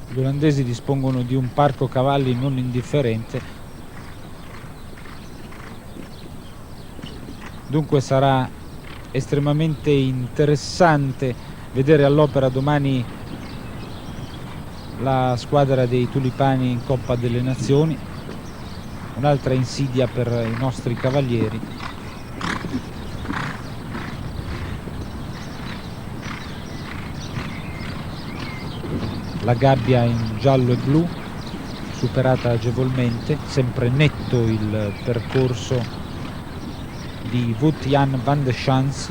Gli olandesi dispongono di un parco cavalli non indifferente, dunque sarà estremamente interessante vedere all'opera domani la squadra dei tulipani in Coppa delle Nazioni, un'altra insidia per i nostri cavalieri. La gabbia in giallo e blu, superata agevolmente, sempre netto il percorso di Wout-Jan van de Schans.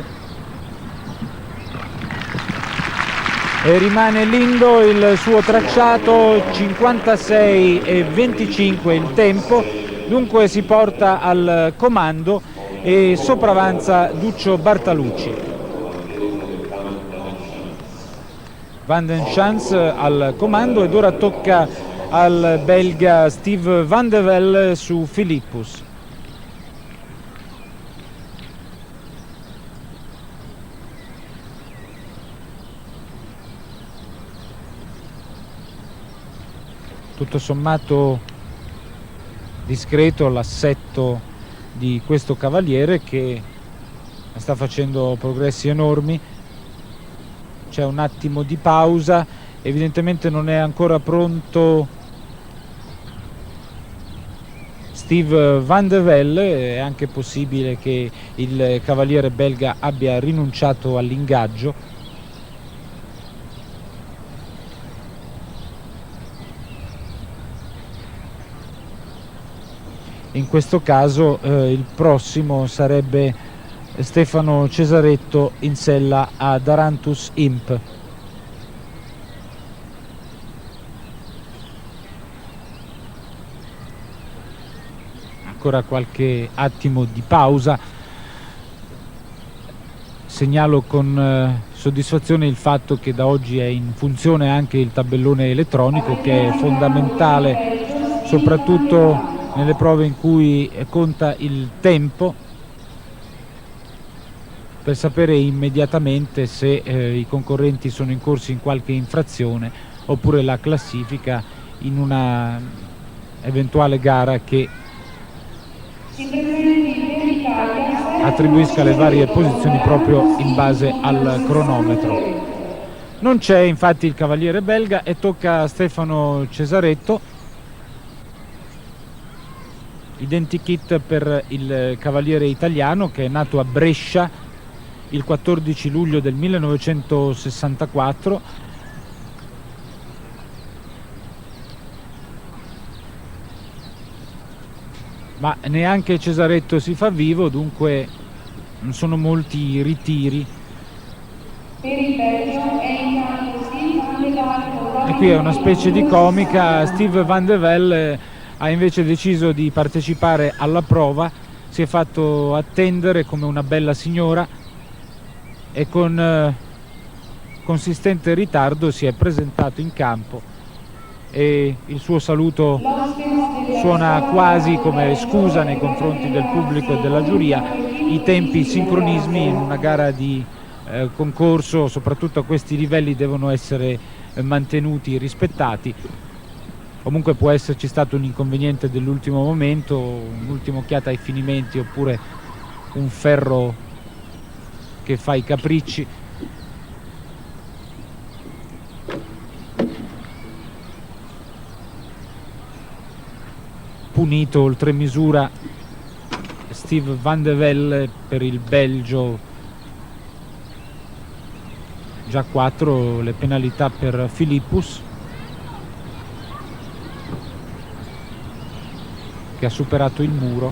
E rimane lindo il suo tracciato, 56,25 il tempo, dunque si porta al comando e sopravanza Duccio Bartalucci. Van den Schans al comando ed ora tocca al belga Steve Van de Wel su Philippus. Tutto sommato discreto l'assetto di questo cavaliere che sta facendo progressi enormi. C'è un attimo di pausa, evidentemente non è ancora pronto Steve Van de Wel, è anche possibile che il cavaliere belga abbia rinunciato all'ingaggio. In questo caso il prossimo sarebbe Stefano Cesaretto in sella a Darantus Imp. Ancora qualche attimo di pausa. Segnalo con soddisfazione il fatto che da oggi è in funzione anche il tabellone elettronico, che è fondamentale soprattutto nelle prove in cui conta il tempo, per sapere immediatamente se i concorrenti sono incorsi in qualche infrazione oppure la classifica in una eventuale gara che attribuisca le varie posizioni proprio in base al cronometro. Non c'è infatti il cavaliere belga e tocca a Stefano Cesaretto. Identikit per il cavaliere italiano che è nato a Brescia il 14 luglio del 1964, ma neanche Cesaretto si fa vivo, dunque non sono molti i ritiri. E qui è una specie di comica. Steve Van de Wel ha invece deciso di partecipare alla prova, si è fatto attendere come una bella signora e con consistente ritardo si è presentato in campo e il suo saluto suona quasi come scusa nei confronti del pubblico e della giuria. I tempi, i sincronismi in una gara di concorso, soprattutto a questi livelli, devono essere mantenuti e rispettati. comunque può esserci stato un inconveniente dell'ultimo momento, un'ultima occhiata ai finimenti oppure un ferro che fa i capricci. Punito oltre misura Steve Van de Velde per il Belgio, già 4 le penalità per Philippus, che ha superato il muro,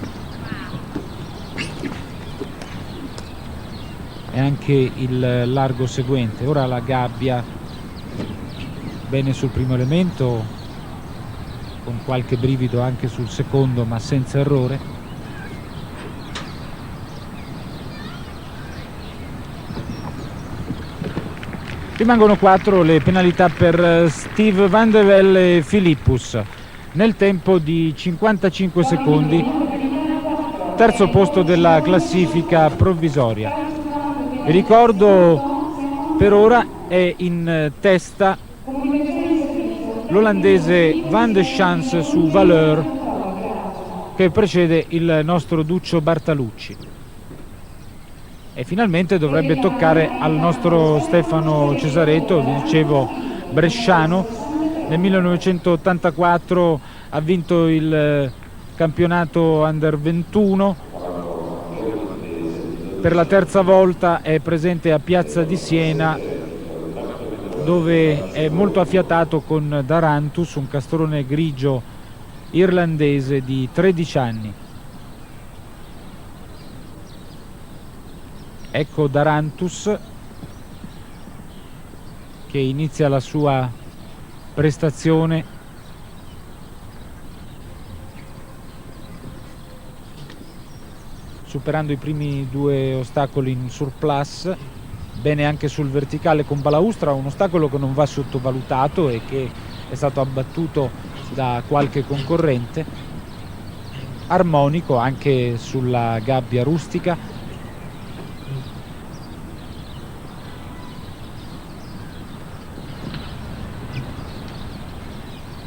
e anche il largo seguente. Ora la gabbia, bene sul primo elemento, con qualche brivido anche sul secondo, ma senza errore. Rimangono 4 le penalità per Steve Van de Velde e Philippus nel tempo di 55 secondi, terzo posto della classifica provvisoria. Vi ricordo, per ora è in testa l'olandese Van de Schans su Valeur, che precede il nostro Duccio Bartalucci, e finalmente dovrebbe toccare al nostro Stefano Cesaretto, vi dicevo bresciano. Nel 1984 ha vinto il campionato Under 21, per la terza volta è presente a Piazza di Siena, dove è molto affiatato con Darantus, un castrone grigio irlandese di 13 anni. Ecco Darantus che inizia la sua prestazione superando i primi 2 ostacoli in surplus, bene anche sul verticale con balaustra, un ostacolo che non va sottovalutato e che è stato abbattuto da qualche concorrente. Armonico anche sulla gabbia rustica.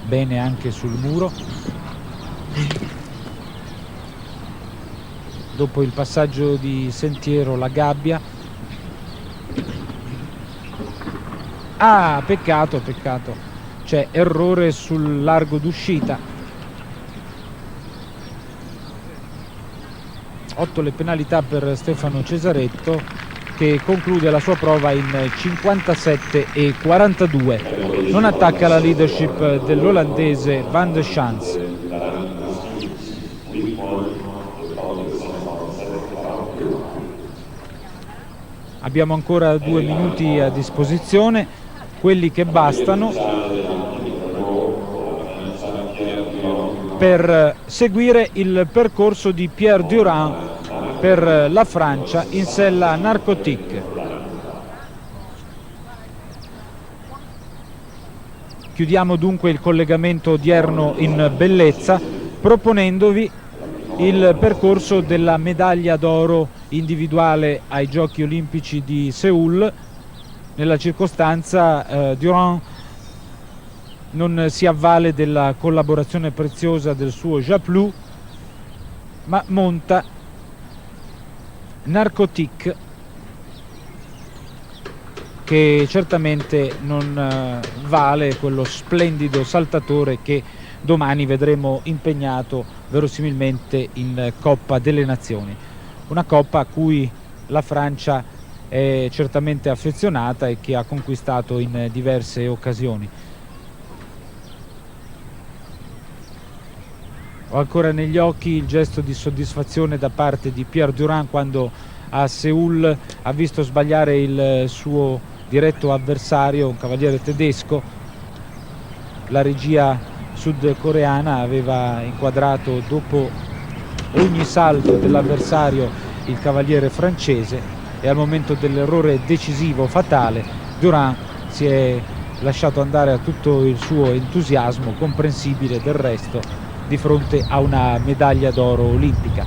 Bene anche sul muro. Dopo il passaggio di sentiero la gabbia. Ah, peccato, c'è errore sul largo d'uscita. 8 le penalità per Stefano Cesaretto, che conclude la sua prova in 57,42. Non attacca la leadership dell'olandese Van de Schans. Abbiamo ancora 2 minuti a disposizione, quelli che bastano per seguire il percorso di Pierre Durand per la Francia in sella Narcotique. Chiudiamo dunque il collegamento odierno in bellezza proponendovi il percorso della medaglia d'oro individuale ai Giochi Olimpici di Seul. Nella circostanza Durand non si avvale della collaborazione preziosa del suo Japlou, ma monta Narcotique, che certamente non vale quello splendido saltatore che domani vedremo impegnato verosimilmente in Coppa delle Nazioni, una coppa a cui la Francia è certamente affezionata e che ha conquistato in diverse occasioni. Ho ancora negli occhi il gesto di soddisfazione da parte di Pierre Durand quando a Seul ha visto sbagliare il suo diretto avversario, un cavaliere tedesco. La regia sudcoreana aveva inquadrato dopo ogni salto dell'avversario il cavaliere francese e al momento dell'errore decisivo fatale Durand si è lasciato andare a tutto il suo entusiasmo, comprensibile del resto, di fronte a una medaglia d'oro olimpica.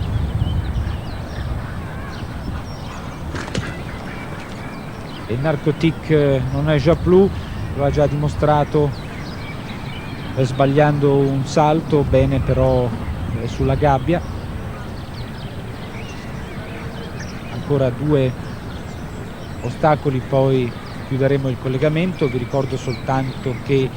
E il Narcotique non è Japlou, lo ha già dimostrato sbagliando un salto, bene però sulla gabbia. Ancora 2 ostacoli, poi chiuderemo il collegamento. Vi ricordo soltanto che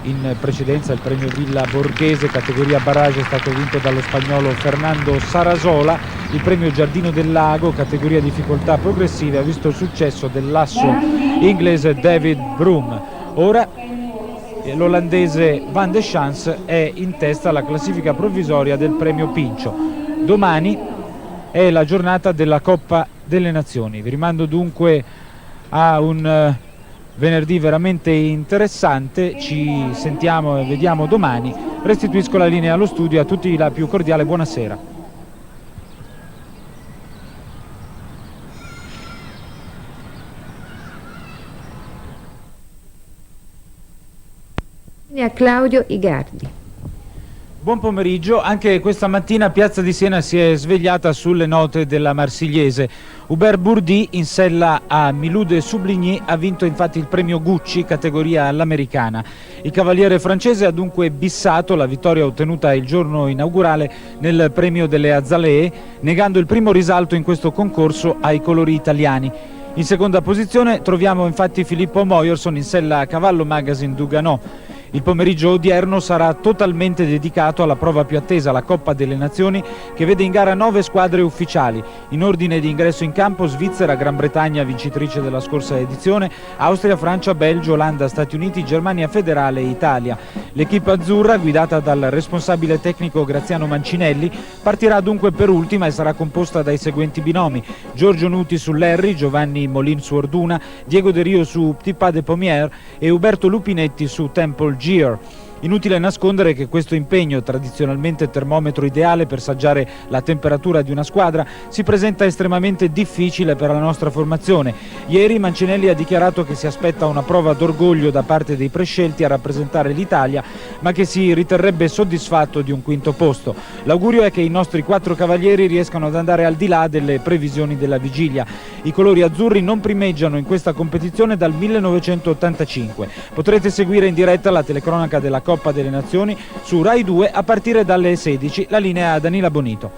in precedenza il premio Villa Borghese categoria barrage è stato vinto dallo spagnolo Fernando Sarasola. Il premio Giardino del Lago categoria difficoltà progressive ha visto il successo dell'asso inglese David Broom. Ora l'olandese Van de Chans è in testa alla classifica provvisoria del premio Pincio. Domani è la giornata della Coppa delle Nazioni. Vi rimando dunque a un venerdì veramente interessante. Ci sentiamo e vediamo domani. Restituisco la linea allo studio, a tutti la più cordiale buonasera. A Claudio Igardi. Buon pomeriggio, anche questa mattina Piazza di Siena si è svegliata sulle note della Marsigliese. Hubert Bourdi in sella a Milou de Soubligny ha vinto infatti il premio Gucci categoria all'americana. Il cavaliere francese ha dunque bissato la vittoria ottenuta il giorno inaugurale nel premio delle Azzalee, negando il primo risalto in questo concorso ai colori italiani. In seconda posizione troviamo infatti Filippo Moyerson in sella a cavallo Magazine Duganò. Il pomeriggio odierno sarà totalmente dedicato alla prova più attesa, la Coppa delle Nazioni, che vede in gara 9 squadre ufficiali. In ordine di ingresso in campo Svizzera, Gran Bretagna, vincitrice della scorsa edizione, Austria, Francia, Belgio, Olanda, Stati Uniti, Germania Federale e Italia. L'equipe azzurra, guidata dal responsabile tecnico Graziano Mancinelli, partirà dunque per ultima e sarà composta dai seguenti binomi: Giorgio Nuti su Lerry, Giovanni Molin su Orduna, Diego De Rio su Petit Pas de Pommier e Uberto Lupinetti su Temple Gear. Inutile nascondere che questo impegno, tradizionalmente termometro ideale per saggiare la temperatura di una squadra, si presenta estremamente difficile per la nostra formazione. Ieri Mancinelli ha dichiarato che si aspetta una prova d'orgoglio da parte dei prescelti a rappresentare l'Italia, ma che si riterrebbe soddisfatto di un quinto posto. L'augurio è che i nostri 4 cavalieri riescano ad andare al di là delle previsioni della vigilia. I colori azzurri non primeggiano in questa competizione dal 1985. Potrete seguire in diretta la telecronaca della Coppa delle Nazioni su Rai 2 a partire dalle 16. La linea a Danila Bonito.